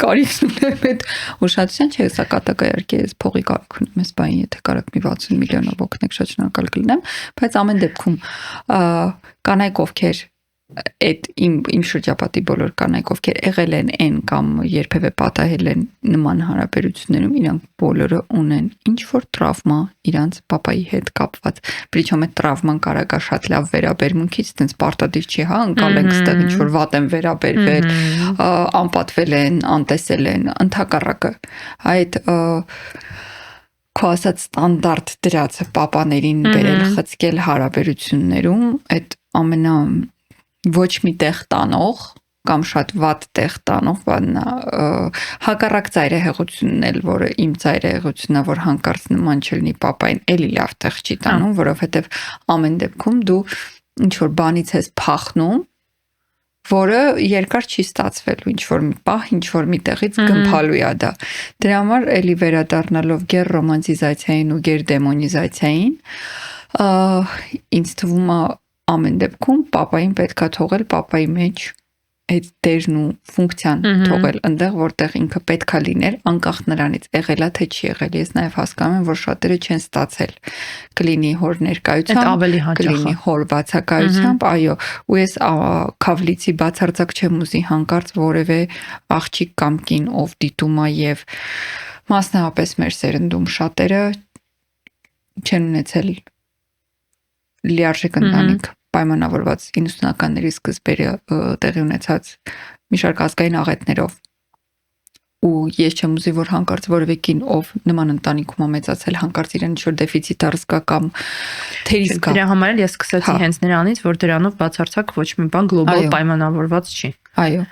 կարիքն ունեմ այդ ուշադրության, չէ, սա կատակա իհարկե ես փողի կարիք ունեմ այս բային, եթե կարաք մի 60 միլիոնով օգնեք, շատ շնորհակալ կլինեմ, բայց ամեն դեպքում կանայք ովքեր այդ իմ շրջապատի բոլոր կանայք ովքեր եղել են այն կամ երբևէ պատահել են նման հարաբերություններում, իրանք բոլորը ունեն ինչ որ տրավմա իրանց պապայի հետ կապված, причем այդ տրավման կարող է շատ լավ վերաբերմունքից, այտենց պարտադիր չի, հա, ընկալ են այստեղ ինչ որ վատ են վերաբերվել, անպատվել են, անտեսել են, ընդհակառակը այդ քո ասած ստանդարտ դրածը պապաներին բերել խցկել հարաբերություններում, այդ ամենա ոչ մի տեղ տանող կամ շատ վատ տեղ տանող բանն հակառակ ծայրահեղությունն էլ, որը իմ ծայրահեղությունն է, որ հանկարծ նման չլինի պապային, էլի լավ տեղ չի տանում, որովհետև ամեն դեպքում դու ինչ որ բանից ես փախնում, որը երկար չի ստացվելու, ինչ որ մի պահ, ինչ որ մի տեղից գմփալու է դա։ Դրա համար էլի վերադառնալով գեր ռոմանտիզացիային ու գեր դեմոնիզացիային, ինձ թվում է ամեն դեպքում պապային պետքա թողել պապայի մեջ այդ դերն ու ֆունկցիան թողել այնտեղ որտեղ ինքը պետքա լիներ անկախ նրանից եղելա թե չի եղել ես նաև հասկանում եմ որ շատերը չեն ստացել կլինի հոր ներկայությամբ կլինի հոր բացակայությամբ այո ու ես քավլիցի բացարձակ չեմ ուզի հանկարծ որևէ աղջիկ կամ կին ով դիտում է եւ մասնավորապես մեր սերնդում շատերը չեն ունեցել լիարժեք ընտանիք պայմանավորված 90-ականների սկզբերը տեղի ունեցած մի շարք ազգային աղետներով ու ես չեմ ուզի որ հանկարծ որևէ կին ով նման ընտանիքում է մեծացել հանկարծ իրեն ինչ-որ դեֆիցիտ առզգա կամ թերիս գա դրա համար էլ ես սկսեցի հենց նրանից որ դրանով բացարձակ ոչ մի բան գլոբալ պայմանավորված չի այո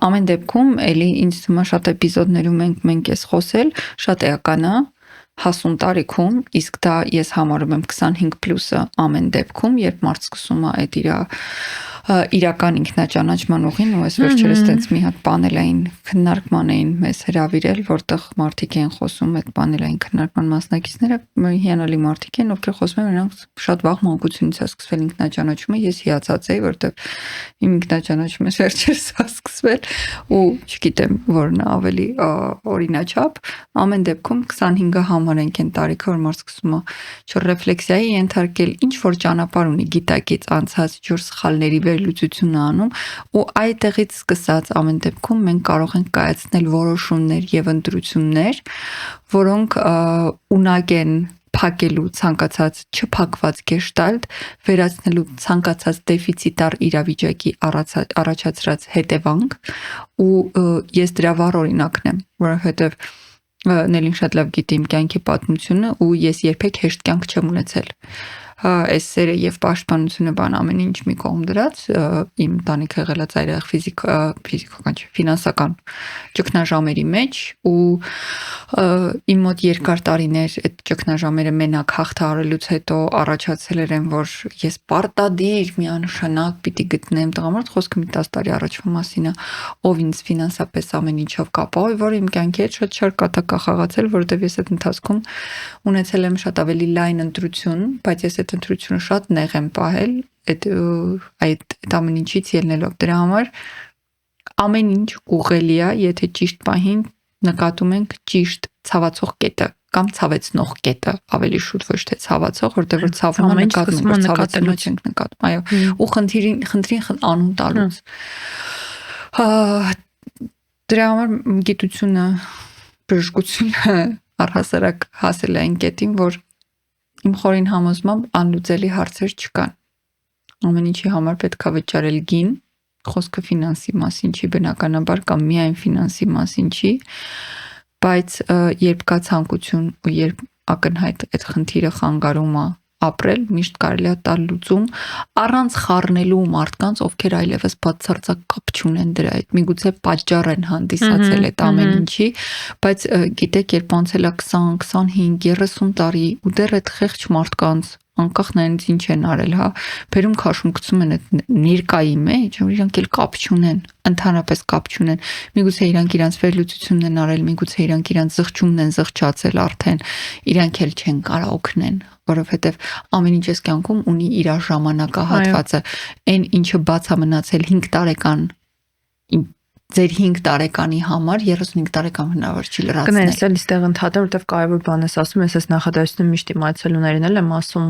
ամեն դեպքում էլի ինձ թվում է շատ էպիզոդներում մենք ես խոսել շատ էական է հասուն տարիքում, իսկ դա ես համարում եմ 25+-ը ամեն դեպքում, երբ մարդ սկսում է այդ իրական ինքնաճանաչման ուղին, ու ես վերջերս տենց մի հատ պանելային քննարկման էին մեզ հրավիրել, որտեղ մարդիկ են խոսում այդ պանելային քննարկման մասնակիցները, հիանալի մարդիկ են, ովքեր խոսում են, նրանք շատ վաղ մանկությունից է սկսվել ինքնաճանաչումը, ես հիացած էի, որտեղ իմ ինքնաճանաչումը վերջերս է սկսվել, ու չգիտեմ, որն է ավելի օրինաչափ, ամեն դեպքում 25-ը համարենք են տարիքը, որ մարդ սկսում է ինչ-որ ռեֆլեքսիայի ենթարկել, ինչ որ ճանապարհ ունի գիտակից անցած, ինչ-որ սխալների վերլուծություն անում ու այդտեղից սկսած ամեն դեպքում մենք կարող ենք կայացնել որոշումներ եւ ընտրություններ, որոնք ունակ են փակելու ցանկացած չփակված գեշտալտ, վերացնելու ցանկացած դեֆիցիտար իրավիճակի առաջացրած հետևանք ու ես դրա վառ օրինակն եմ, որովհետեւ Նելին շատ լավ գիտի իմ կյանքի պատմությունը ու ես երբեք հեշտ կյանք չեմ ունեցել այս սերը եւ պաշտպանությունը բան ամեն ինչ մի կողմ դրած իմ տանիքը եղել է ծայրահեղ ֆիզիկական ֆինանսական ճգնաժամերի մեջ ու իմ մոտ երկար տարիներ այդ ճգնաժամերը մենակ հաղթահարելուց հետո առաջացել են որ ես պարտադիր միանշանակ պիտի գտնեմ տղամարդ խոսքը մի 10 տարի առաջվա մասին է ով ինձ ֆինանսապես ամեն ինչով կապավ որ իմ կյանքի հետ շատ շարք կատակա խաղացել որովհետեւ ես այդ ընթացքում ունեցել եմ շատ ավելի լայն ընտրություն բայց ես այդ ընտրությունը շատ նեղ եմ պահել այդ ամեն ինչից ելնելով դրա համար ամեն ինչ ուղղելի է եթե ճիշտ պահին նկատում ենք ճիշտ ցավացող կետը կամ ցավեցնող կետը ավելի շուտ ոչ թե ցավացող որտեղ որ ցավում է նկատում որ ցավեցնում չենք նկատում այո ու խնդրին անուն տալուց դրա համար գիտությունը բժշկությունը առհասարակ հասել է այն կետին որ իմ խորին համոզմամբ անլուծելի հարցեր չկան ամեն ինչի համար պետք է վճարել գին խոսքը ֆինանսի մասին չի բնականաբար կամ միայն ֆինանսի մասին չի բայց երբ կա ցանկություն ու երբ ակնհայտ այդ խնդիրը խանգարում է ապրել միշտ կարելի է տալ լուծում առանց խառնելու մարդկանց ովքեր այլևս բացարձակ կապ չունեն դրա հետ միգուցե պատճառ են հանդիսացել այդ ամեն ինչի բայց գիտեք երբ անցել է 20, 25, 30 տարի ու դեռ այդ խեղճ մարդկանց անկախ նրանից ինչ են արել, հա, բերում քաշում գցում են այդ ներկայի մեջ, որ իրանք էլ կապ չունեն, ընդհանրապես կապ չունեն։ Միգուցե իրանք իրանք վերլուծությունն են արել, միգուցե իրանք իրանք զղջումն են զղջացել արդեն, իրանք էլ չեն կարող օգնեն, որովհետև ամեն ինչ էս կյանքում ունի իր ժամանակահատվածը։ Այն ինչը բաց է մնացել 5 տարեկան ձեր 5 տարեկանի համար 35 տարեկան հնարավոր չի լրացնել։ Կներես էլ իստեղ ընդհատեմ, որտեվ կարևոր բան ես ասում, ես այս նախադասությունը միշտ իմ այցելուներին եմ ասում,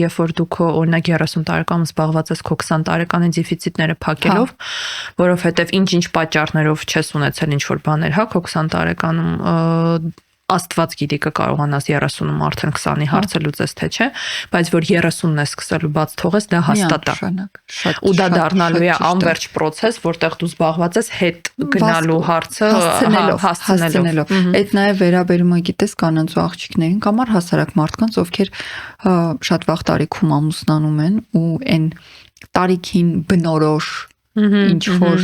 երբ որ դու քո օրինակ 30 տարեկանում զբաղված ես քո 20 տարեկանի դեֆիցիտները փակելով, որովհետև ինչ-ինչ պատճառներով չես ունեցել ինչ-որ բաներ, հա, քո 20 տարեկանում Աստված գիտի կկարողանաս 30-ում արդեն 20-ի հարցը լուծես թե չէ, բայց որ 30-ն է սկսելու բաց թողես, դա հաստատ է։ Ու դա դառնալու է անվերջ process, որտեղ դու զբաղված ես հետ գնալու հարցը հասցնելով։ Այդ նաև վերաբերում է գիտես կանանց ու աղջիկներին կամ առհասարակ մարդկանց, ովքեր շատ վաղ տարիքում ամուսնանում են ու այն տարիքին բնորոշ ինչ որ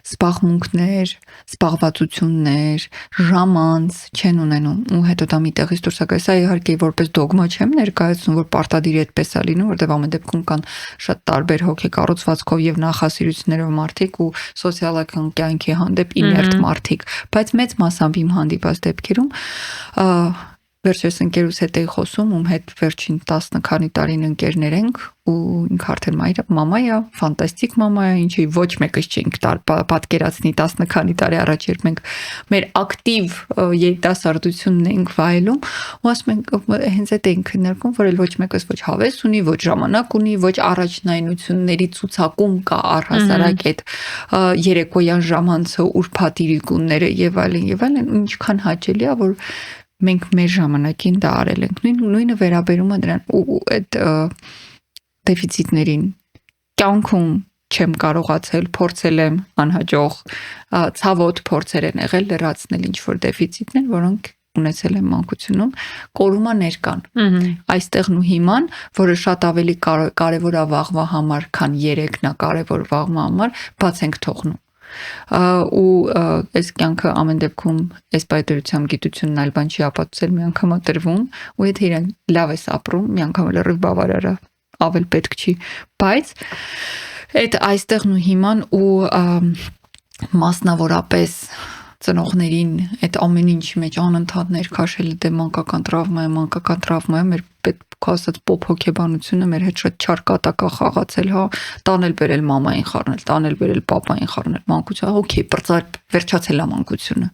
զբաղմունքներ, զբաղվածություններ, ժամանց չեն ունենում ու հետո դա մի տեղից դուրս է գալիս։ Սա իհարկե որպես դոգմա չեմ ներկայացնում, որ պարտադիր այդպես է լինում, որտեղ ամեն դեպքում կան շատ տարբեր հոգեկառուցվածքով եւ նախասիրություններով մարդիկ ու սոցիալական կյանքի հանդեպ իներտ մարդիկ, բայց մեծ մասամբ իմ հանդիպած դեպքերում վերջերս ընկերուս հետ էի խոսում, ում հետ վերջին 10 քանի տարին ընկերներ ենք ու ինքը արդեն մամա է, ֆանտաստիկ մամա է, ինչի ոչ մեկս չենք պատկերացնի 10 քանի տարի առաջ, երբ մենք մեր ակտիվ երիտասարդությունն ենք վայելում, ու ասում ենք հենց այդ էինք քննարկում, որ էլ ոչ մեկս ոչ հավես ունի, ոչ ժամանակ ունի, ոչ առաջնայնությունների ցուցակում կա առհասարակ այդ երեկոյան ժամանցը, ուրբաթ իրիկունները եւ այլն, ինչքան հաճելի է, որ մենք մեր ժամանակին դա արել ենք։ Նույնը վերաբերում է դրան ու այդ դեֆիցիտներին կյանքում չեմ կարողացել, փորձել եմ անհաջող, ցավոտ փորձեր են եղել լրացնել ինչ-որ դեֆիցիտներ, որոնք ունեցել եմ մանկությունում, կորումա ներկան։ Այստեղն ու հիման, որը շատ ավելի կարևոր է վաղվա համար, քան երեքն է կարևոր վաղվա համար, բաց ենք թողնում։ Ու այս կյանքը ամեն դեպքում այս պայծրությամբ գիտությունն այլ բան չի ապացուցել, մի անգամ տրվում ու եթե իրեն լավ ես ապրում, մի անգամ լրիվ բավարար է, ավել պետք չի, բայց այդ այստեղն ու հիման ու մասնավորապես ծնողներին այդ ամեն ինչի մեջ անընդհատ ներքաշելը դե մանկական տրավմա է, մեր պետք ասած պոփ հոգեբանությունը մեր հետ շատ չար կատակա խաղացել, հա, տանել բերել մամային խառնել, տանել բերել պապային խառնել, մանկություն, օքեյ, վերջացել է մանկությունը։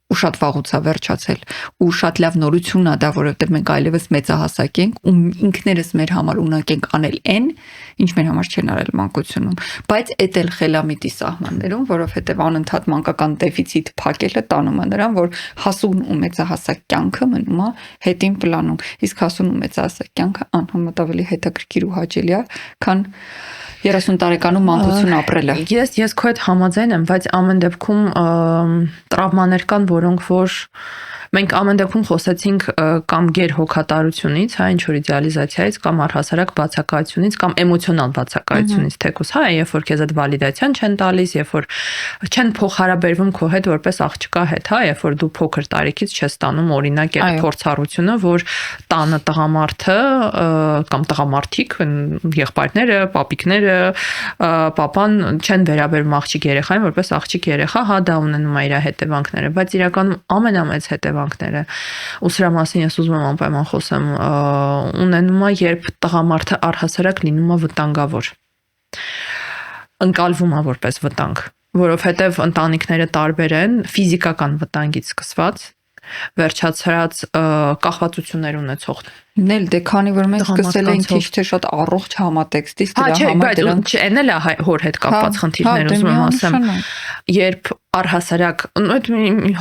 Ու շատ վաղուց է վերջացել ու շատ լավ նորություն է դա, որովհետև մենք այլևս մեծահասակ ենք ու ինքներս մեր համար ունակ ենք անել այն, ինչ մեր համար չեն արել մանկությունում, բայց էդ էլ խելամիտի սահմաններում, որովհետև անընդհատ մանկական դեֆիցիտ փակելը տանում է նրան, որ հասուն ու մեծահասակ կյանքը մնում է հետին պլանում, իսկ հասուն ու մեծահասակ կյանքը անհամեմատ ավելի հետաքրքիր ու հաճելի է, քան 30 տարեկանում մանկություն ապրելը։ Ես քո հետ համաձայն եմ, բայց ամեն դեպքում տրավմաներ կան, որոնք որ մենք ամեն դեպքում խոսեցինք կամ գերհոգատարությունից, հա, ինչ որ իդեալիզացիայից կամ առհասարակ բացակայությունից կամ էմոցիոնալ բացակայությունից թեկուզ, հա, երբ որ քեզ այդ վալիդացիան չեն տալիս, երբ որ չեն փոխհարաբերվում քո հետ որպես աղջկա հետ, հա, երբ որ դու փոքր տարիքից չես ստանում օրինակ այդ փորձառությունը, որ տանը տղամարդը կամ տղամարդիկ, եղբայրները, պապիկները, պապան չեն վերաբերում աղջիկ երեխային որպես աղջիկ երեխա, հա, դա ունենում է իր հետևանքները, բայց իրականում ամենամեծ հետևանքները, ու սրա մասին ես ուզում եմ անպայման խոսեմ, ունենում է, երբ տղամարդը առհասարակ լինում է վտանգավոր, ընկալվում է որպես վտանգ, որովհետև ընտանիքները տարբեր են, ֆիզիկական վտանգից սկսված, վերջացրած կախվածություններ ունեցող Նել դե քանի որ մենք սկսել ենք քիչ թե շատ առողջ համատեքստից դրա համար դրանք այն էլ է հոր հետ կապված խնդիրներ ուզում եմ ասեմ, երբ առհասարակ այդ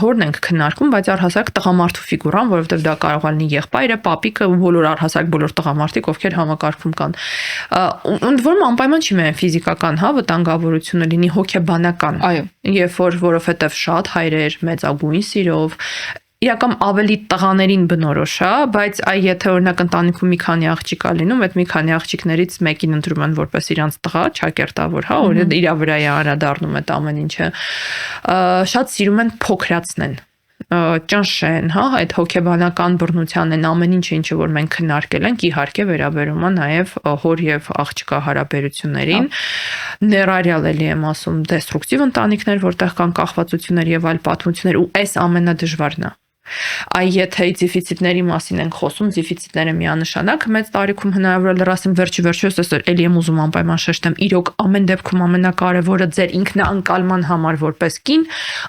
հորն ենք քննարկում, բայց առհասարակ տղամարդու ֆիգուրան, որովհետև դա կարող է լինի եղբայրը, պապիկը, բոլոր առհասարակ բոլոր տղամարդիկ, ովքեր համակարգում կան։ Ընդ որում անպայման չի միայն ֆիզիկական, հա, վտանգավորությունը լինի հոգեբանական։ Այո, Որովհետև շատ հայրեր մեծագույն սիրով իրական ավելի տղաներին բնորոշ է, բայց եթե օրինակ ընտանիքում մի քանի աղջիկ է լինում, այդ մի քանի աղջիկներից մեկին ընտրում են որպես իրանց տղա, ճակերտավոր, հա, որ իր վրա է անդրադառնում այդ ամեն ինչը, շատ սիրում են փոքրացնեն ճնշեն, հա, այդ հոգեբանական բռնության են ամեն ինչը որ մենք քննարկել ենք, իհարկե վերաբերում է նաև հոր եւ աղջկա հարաբերություններին։ Ներառյալ էլի եմ ասում դեստրուկտիվ ընտանիքներ, որտեղ կան կախվածություններ եւ այլ պատմություններ, ու այս ամենադժվարն է։ Այ եթե դեֆիցիտների մասին ենք խոսում, դեֆիցիտները միանշանակ մեծ տարիքում հնարավոր է լրացում վերջի-վերջոս էլի եմ ուզում անպայման շեշտեմ, իրոք ամեն դեպքում ամենակարևորը ձեր ինքնաանկալման համար որպես կին,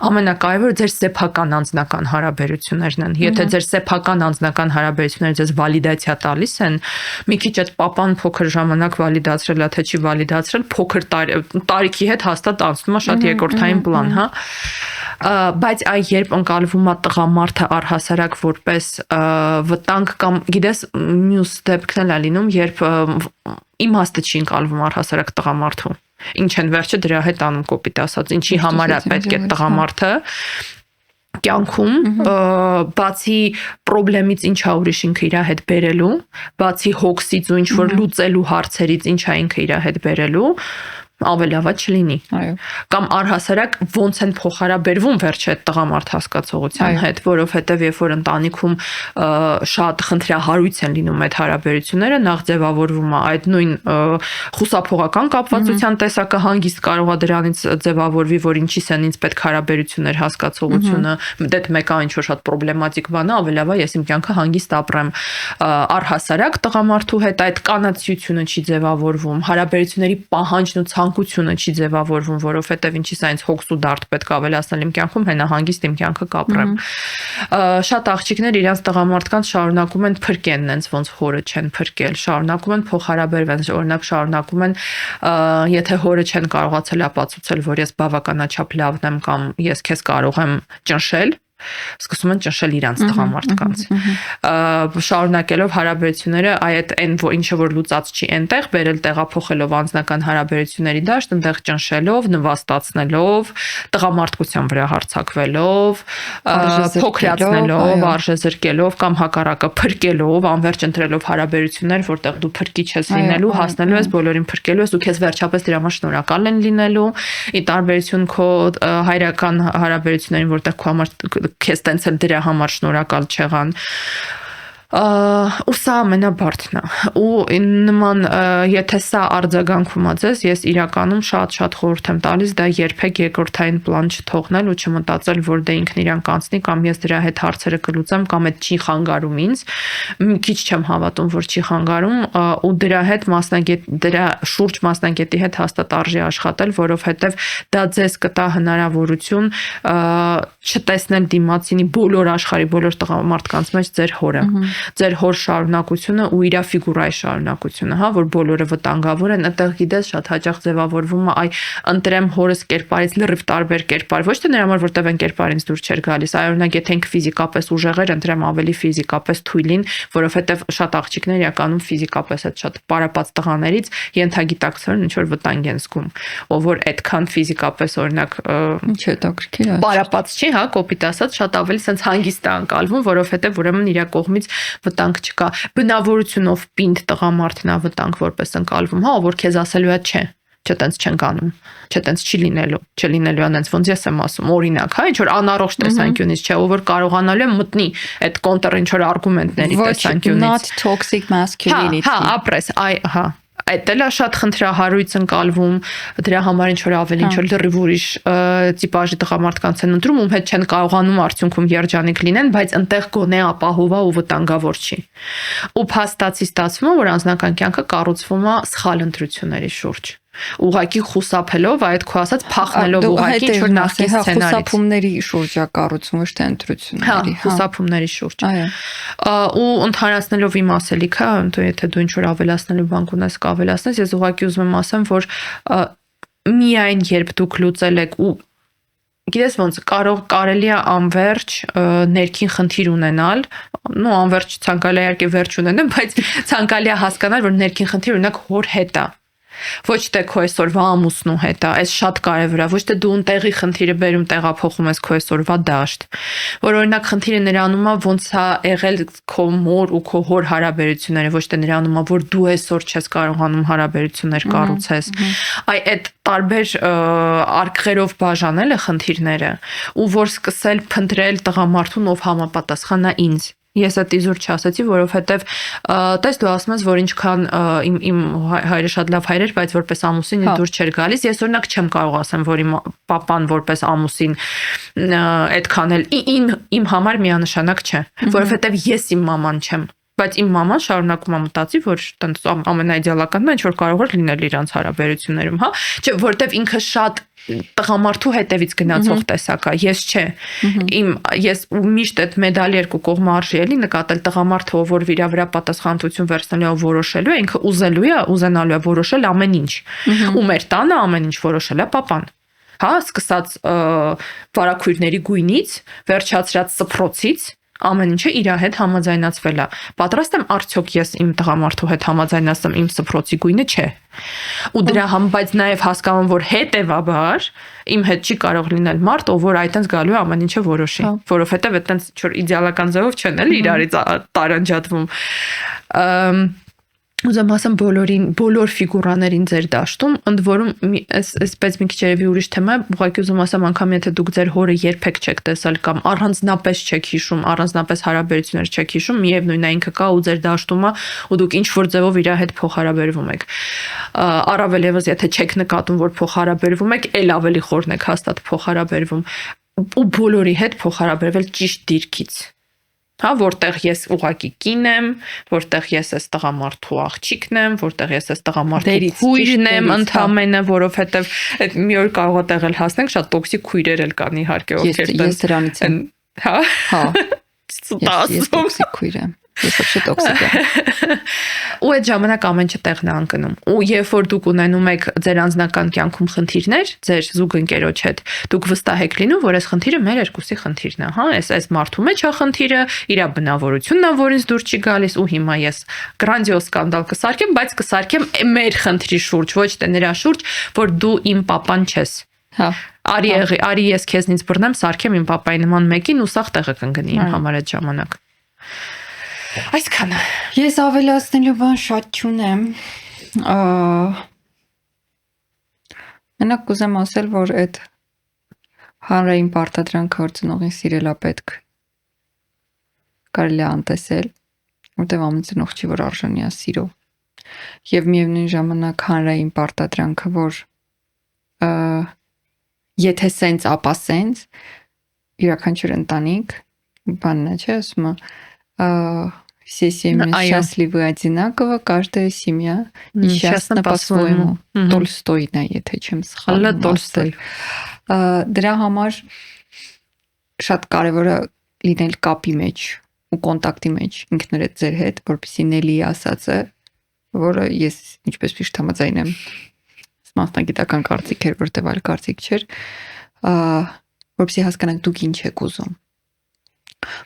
ամենակարևորը ձեր սեփական անձնական հարաբերություններն են։ Եթե ձեր սեփական անձնական հարաբերությունները ձեզ վալիդացիա տալիս են, մի քիչ այդ պապան փոքր ժամանակ վալիդացրել է, թե չի վալիդացրել, փոքր տարիքի հետ հաստատ անցնում է շատ երկրորդային պլան, հա։ Բայց երբ ընկալվում է տղամարդը առհասարակ որպես վտանգ կամ գիտես մյուս դեպքն էլ է լինում, երբ իմաստը չի ընկալվում առհասարակ տղամարդու։ Ինչ են վերջը դրա հետ անում կոպիտ ասած, ինչի համար է պետք է տղամարդը կյանքում բացի խնդրից ինչա ուրիշ ինքը իր հետ բերելու, բացի հոգսից ու ինչ որ լուծելու հարցերից ինչա ինքը իր հետ բերելու, ավելավա չլինի։ Այո։ Կամ առհասարակ ոնց են փոխհարաբերվում վերջը այդ տղամարդ հասկացողության հետ, որովհետև երբ որ ընտանիքում շատ խնդրահարույց են լինում այդ հարաբերությունները, նախ ձևավորվում է այդ նույն խուսափողական կապվածության տեսակը, հանգիստ կարող է դրանից ձևավորվի, որ ինչի՞ս են ինձ պետք հարաբերություններ հասկացողությունը, դե մեկը ինչ որ շատ պրոբլեմատիկ բան է, ավելավա ես իմ կյանքը հանգիստ ապրեմ։ Առհասարակ տղամարդու հետ այդ կանացիությունը չի ձևավորվում, հարաբերությունների պահանջն ու ցանկությունը չի ձևավորվում, որովհետև ինչի՞ս այնց հոգս ու դարդ պետք ավելացնել իմ կյանքում, հենա հանգիստ իմ կյանքը կապրեմ։ Շատ աղջիկներ իրենց տղամարդկանց շարունակում են փրկեն, նենց ոնց հորը չեն փրկել, շարունակում են փոխհարաբերվել, օրինակ շարունակում են, եթե հորը չեն կարողացել ապացուցել, որ ես բավականաչափ լավն եմ կամ ես քեզ կարող եմ ճնշել, սկսում են ճնշել իրանց տղամարդկանց։ Շարունակելով հարաբերությունները, այդ այն ինչը որ լուծած չի այնտեղ, բերել տեղափոխելով անձնական հարաբերությունների դաշտ, այնտեղ ճնշելով, նվաստացնելով, տղամարդկության վրա հարձակվելով, փոքրացնելով, արժեզրկելով կամ հակառակը փրկելով, անverջ ընտրելով հարաբերություններ, որտեղ դու փրկիչ ես լինելու, հասնելու ես, բոլորին փրկելու ես ու քեզ վերջապես դրա համար շնորհակալ են լինելու, ի տարբերություն քո հայրական հարաբերություններին, որտեղ քո համար քեզ տենց էլ դրա համար շնորհակալ չեղան, ու սա ամենաբարդն է, ու նման եթե սա արձագանքում է ձեզ, ես իրականում շատ խորհուրդ եմ տալիս դա երբեք երկրորդային պլան չթողնել ու չմտածել, որ դե ինքն իրան կանցնի կամ ես դրա հետ հարցերը կլուծեմ կամ այդ չի խանգարում ինձ, մի քիչ չեմ հավատում, որ չի խանգարում ու դրա հետ դրա շուրջ մասնագետի հետ հաստատ արժի աշխատել, որովհետև դա ձեզ կտա հնարավորություն չտեսնել դիմացինի բոլոր աշխարհի բոլոր տղամարդկանց մեջ ձեր հորը, ձեր հոր շարունակությունը ու իր ֆիգուրայի շարունակությունը, հա, որ բոլորը վտանգավոր են, այդտեղ գիտես շատ հաճախ ձևավորվում է, ընտրեմ հորս կերպարից լրիվ տարբեր կերպար, ոչ թե նրա համար որտեղ այն կերպարից դուր չէր գալիս, այլ օրինակ եթե ինքը ֆիզիկապես ուժեղ էր, ընտրեմ ավելի ֆիզիկապես թույլին, որովհետև շատ աղջիկներ իրականում ֆիզիկապես այդ շատ պարապած տղաներից ենթագիտակցորեն ինչ որ վտանգ են զգում, ով որ այդքան ֆիզիկապես օրինակ ինչ է հետաքրքիր է, պարապած չի, հա, կոպիտ ասած, շատ ավելի sense հանգիստ է անցալվում, որովհետև ուրեմն իր կողմից վտանգ չկա, բնավորությունով պինդ տղամարդն է վտանգ որպես ընկալվում, հա, որ քեզ ասելու է չէ, տենց չեն կանում, տենց չի լինելու անենց ոնց ես եմ ասում, օրինակ, հա, ինչ որ անառողջ տեսանկյունից չէ, ով որ կարողանալու է մտնի այդ կոնտր ինչ որ արգումենտների տեսանկյունից։ Not toxic masculinity։ Հա, ապրես, հա, այդ էլ է շատ խնդրահարույց ընկալվում, դրա համար ինչ որ ավելի ինչ որ լրիվ ուրիշ տիպաժի տղամարդկանց են ընտրում, ում հետ չեն կարողանում արդյունքում երջանիկ լինեն, բայց այնտեղ գոնե ապահովա ու վտանգավոր չի։ Ու փաստացի ստացվում է, որ անձնական կյանքը կառուցվում է սխալ ընտրությունների շուրջ։ Ուղղակի խուսափելով, այդ քո ասած փախնելով ուղղակի ինչ որ նախկին սցենարից։ Խուսափումների շուրջ է կառուցվում, ոչ թե ընտրությունների, հա, խուսափումների շուրջ։ Այո։ Ու ընդհանրացնելով իմ ասելիքը, եթե դու ինչ որ ավելացնելու բան ունես, կավելացնես, ես ուղղակի ուզում եմ ասեմ, որ միայն երբ դուք լուծել եք ու գիտես ոնց կարելի է անverջ ներքին խնդիր ունենալ, անverջ ցանկալի է իհարկե վերջ ունենալ, բայց ցանկալի է հասկանալ, որ ներքին խնդիր օրինակ հոր հետ է։ Ոչ թե քո այսօրվա ամուսնու հետ է, այս շատ կարևոր է, ոչ թե դու տեղի խնդիրը բերում տեղափոխում ես քո այսօրվա դաշտ, որ օրինակ խնդիրը նրանում է ոնց է եղել քո մոր ու քո հոր հարաբերությունները, ոչ թե նրանում է որ դու այսօր չես կարողանում հարաբերություններ կառուցես, այդ տարբեր արկղերով բաժանել է խնդիրները ու որ սկսել փնտրել տղամարդուն, ով համապատասխան է ինձ։ Ես այդ իզուր չասացի, որովհետև տես դու ասում ես, որ ինչքան իմ հայրը շատ լավ հայր էր, բայց որպես ամուսին դուր չէր գալիս։ Ես օրինակ չեմ կարող ասեմ, որ իմ papan որպես ամուսին այդքան էլ իմ համար միանշանակ չէ, որովհետև ես իմ մաման չեմ։ Բայց իմ մաման շարունակում է մտածի, որ տենց ամենաիդեալականն է, ինչ որ կարող էր լինել իրանց հարաբերություններում, հա, չէ, որովհետև ինքը շատ տղամարդու հետևից գնացող տեսակ է, ես չէ։ Ես միշտ այդ մեդալի երկու կողմը արժի էլի նկատել տղամարդը, որ իր վրա պատասխանատվություն վերցնելու է, որոշելու է, ինքը ուզենալու է որոշել ամեն ինչ։ Ու մեր տանը ամեն ինչ որոշել է papan։ Հա, սկսած վարակույրների գույնից, վերջացրած սփռոցից ամեն ինչը իր հետ համաձայնացվել է։ Պատրաստ եմ արդյոք ես իմ տղամարդու հետ համաձայնացեմ իմ սփռոցի գույնը, չէ։ Ու դրա բայց նաև հասկանում որ հետևաբար իմ հետ չի կարող լինել մարդ, ով որ այտենց գալու է ամեն ինչը որոշի, որովհետև այտենց ինչ-որ իդեալական ձևով չեն էլի իրարից տարանջատվում։ Ուզում ասեմ բոլոր ֆիգուրաներին ձեր դաշտում, ընդ որում այսպես մի քիչ երևի ուրիշ թեմա է, ուղղակի ուզում ասեմ անգամ եթե դուք ձեր հորը երբեք չեք տեսել կամ առանձնապես չեք հիշում, առանձնապես հարաբերություններ չեք հիշում, միևնույն է ինքը կա ու ձեր դաշտում է ու դուք ինչ որ ձևով իր հետ փոխհարաբերվում եք։ Առավել եւս եթե չեք նկատում, որ փոխհարաբերվում եք, ել ավելի խորն եք հաստատ փոխհարաբերվում ու բոլորի հետ փոխհարաբերվել ճիշտ դիրքից։ Հա, որտեղ ես ուղակի կին եմ, որտեղ ես այս տղամարդու աղջիկն եմ, որտեղ ես այս տղամարդու քույրն եմ, ընդամենը, որովհետև այդ մի օր կարող է տեղել հասնենք, շատ տոքսիկ քույրեր էլ կան իհարկե, ովքեր ես դրանից եմ։ Հա։ Ես տոքսիկ քույր եմ։ Ես ոչ տոքսիկ եմ։ Ու այդ ժամանակ ամեն ինչ տեղն է ընկնում։ Ու երբ որ դուք ունենում եք ձեր անձնական կյանքում խնդիրներ, ձեր զուգընկերոջ հետ, դուք վստահ եք լինում, որ այս խնդիրը մեր երկուսի խնդիրն է, հա, այս մարդու մեջ է խնդիրը, իր բնավորությունն է, որ ինձ դուր չի գալիս ու հիմա ես գրանձիոզ սկանդալ կսարքեմ, բայց կսարքեմ մեր խնդրի շուրջ, ոչ թե նրա շուրջ, որ դու իմ papan չես։ Հա։ Արի ես քեզնից բռնեմ, սարքեմ իմ papai նման մեկին ու սաղ տեղը կընկնի իմ համար այդ ժամանակ։ Այսքանը։ Ես ավելացնելու բան շատ չունեմ։ Մենակ կուզեմ ասել, որ այդ հանրային պարտադրանքը որ ծնողին սիրելա պետք կարելի է անտեսել, որտեղ ամեն ծնող չի որ արժանի է սիրո։ Եվ միևնույն ժամանակ հանրային պարտադրանքը, որ եթե սենց, ապա սենց, յուրաքանչյուր ընտանիք, բանն է, չէ, ասում է, все семьи счастливы одинаково, каждая семья несчастна по-своему. Տոլստոյն է, եթե չեմ սխալվում։ Տոլստոյ։ Դրա համար շատ կարևոր է լինել կապի մեջ ու կոնտակտի մեջ ինքներդ ձեր հետ, որպեսզի Նելի ասածը, որը ես ինչպես միշտ համաձայն եմ, մասնագիտական կարծիք էր, որտեղ այլ կարծիք չէր, որպեսզի հասկանաք դուք ինչ եք ուզում։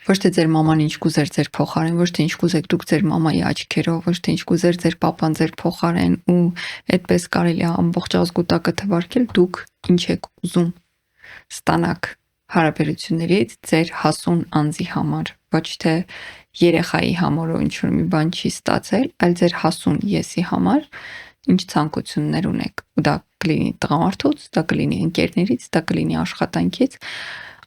Ոչ թե ձեր մաման ինչ կուզեր ձեր փոխարեն, ոչ թե ինչ կուզեք դուք ձեր մամայի աչքերով, ոչ թե ինչ կուզեր ձեր papan ձեր փոխարեն ու այդպես կարելի է ամբողջ ազգուտակը թվարկել դուք ինչ եք ուզում ստանաք հարաբերություններից ձեր հասուն անձի համար, ոչ թե երեխայի համար ու ինչ որ մի բան չի ստացել, այլ ձեր հասուն եսի համար ինչ ցանկություններ ունեք։ Ու դա կլինի տղամարդուց, դա կլինի ընկերներից, դա կլինի աշխատանքից,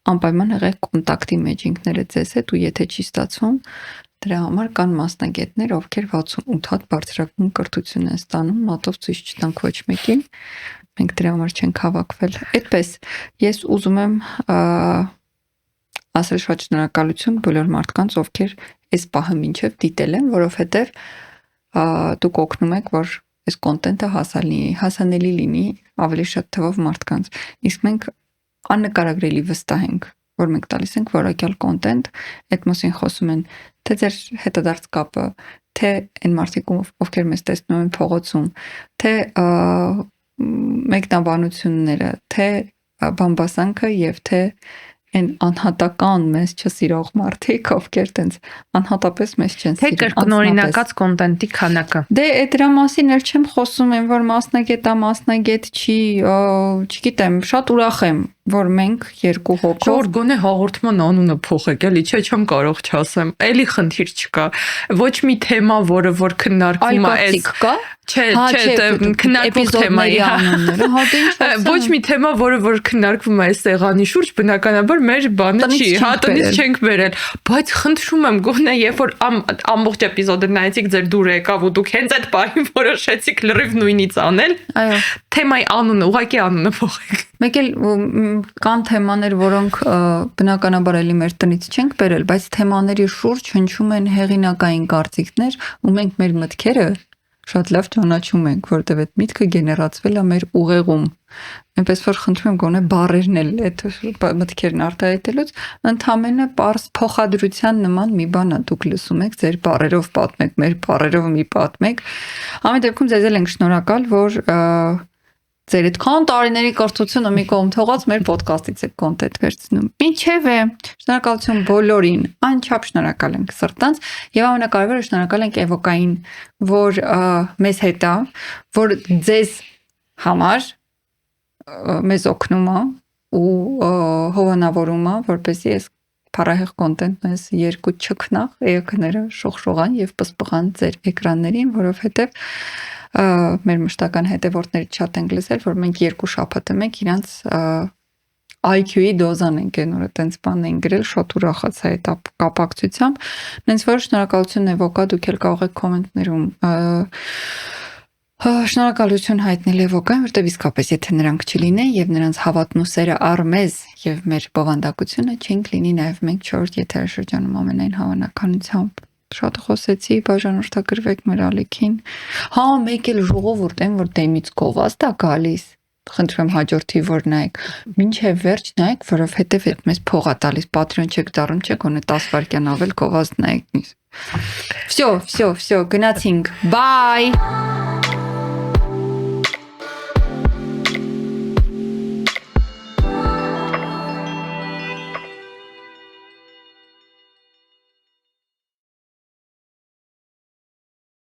անպայման եղեք կոնտակտի մեջ ինքներդ ձեզ հետ ու եթե չի ստացվում, դրա համար կան մասնագետներ, ովքեր 68 հատ բարձրագույն կրթություն են ստանում, մատով ցույց չտանք ոչ մեկին։ Մենք դրա համար չենք հավաքվել։ Այդպես, ես ուզում եմ ասել շատ շնորհակալություն բոլոր մարդկանց, ովքեր այս պահը մինչև դիտել են, որովհետև դուք օգնում եք, որ այս կոնտենտը հասանելի լինի ավելի շատ թվով մարդկանց։ Իսկ մենք աննկարագրելի վստահ ենք, որ մենք տալիս ենք որակյալ կոնտենտ, այդ մասին խոսում են թե ձեր հետադարձ կապը, թե այն մարդիկ, ովքեր մեզ տեսնում են փողոցում, թե մեկնաբանությունները, թե բամբասանքը եւ թե այն անհատական մեզ չսիրող մարդիկ, ովքեր տենց անհատապես մեզ չեն Թե սիրում։ կրկնօրինակած կոնտենտի քանակը։ Դե դրա մասին էլ չեմ խոսում, այն որ մասնագետ չի, չգիտեմ, շատ ուրախ եմ, որ մենք երկու հոգով Շոր գոնե հաղորդման անունը փոխեք, էլի չեմ կարող չասեմ։ Էլի խնդիր չկա։ Ոչ մի թեմա, որը որ քննարկվում է, այլ կա։ Չէ, քննարկող թեմայի անունները, հա դե ինչ ասեմ։ Ոչ մի թեմա, որը որ քննարկվում է այս սեղանի շուրջ, բնականաբար մեր բանը չի, հա տնից չենք բերել, բայց խնդրում եմ գոնե երբ որ ամբողջ էպիզոդը նայեցիք ձեր դուր եկավ ու դուք հենց այդ պահին որոշեցիք լրիվ նույնից անել, այո, թեմայի անունը, ուղղակի անունը փոխեք։ Մեկ էլ կան թեմաներ, որոնք բնականաբար էլի մեր տնից չենք բերել, բայց թեմաների շուրջ հնչում են հեղինակային կարծիքներ, ու մենք մեր մտքերը շատ լավ ճանաչում ենք, որտեղ այդ միտքը գեներացվել է մեր ուղեղում։ Այնպես որ խնդրում եմ գոնե բառերն էլ այդ մտքերն արտահայտելուց ընդհանրապես պարզ փոխադրության նման մի բան է դուք լսում եք, ձեր բառերով պատմեք, մեր բառերով մի պատմեք։ Ամեն դեպքում ձեզ էլ ենք շնորհակալ, որ ձեր այդքան տարիների կրթությունը մի կողմ թողած մեր ոդկասթից է կոնտենտ վերցնում։ Ինչևէ, շնորհակալություն բոլորին, անչափ շնորհակալ ենք սրտանց եւ ամենակարևորը շնորհակալ ենք Էվոկային, որ մեզ հետ է, որ ձեզ համար մեզ օգնում է ու հովանավորում է, որպեսզի այս փառահեղ կոնտենտն այս երկու չքնաղ էակները շողշողան եւ պսպղան ձեր էկրաններին, որովհետեւ մեր մշտական հետևորդների շատ ենք լսել, որ մենք 2 շաբաթը մեկ իրանց IQ-ի դոզան ենք այնօրը տենց բան են գրել, շատ ուրախացա այդ կապակցությամբ։ Նենց որ շնորհակալություն Էվոկա, դուք էլ կարող եք կոմենտներում շնորհակալություն հայտնել Էվոկային, որտեղ իսկապես եթե նրանք չլինեն եւ նրանց հավատն ու սերը առ մեզ եւ մեր բովանդակությունը չենք լինի նաեւ մենք 4-րդ եթերաշրջանում ամենայն հավանականությամբ։ Շատ խոսեցի, բաժանորդագրվեք մեր ալիքին։ Հա, մեկ էլ ժողովուրդ եմ, որ դեմից գովազդ է գալիս։ Խնդրում եմ հաջորդի որ նայեք։ Մինչև վերջ նայեք, որովհետև այդ մեզ փող է տալիս, Patreon չեք դառնում, չեք ունի 10 վայրկյան ավել գովազդ նայեք։ Всё, գնացինք։ Bye։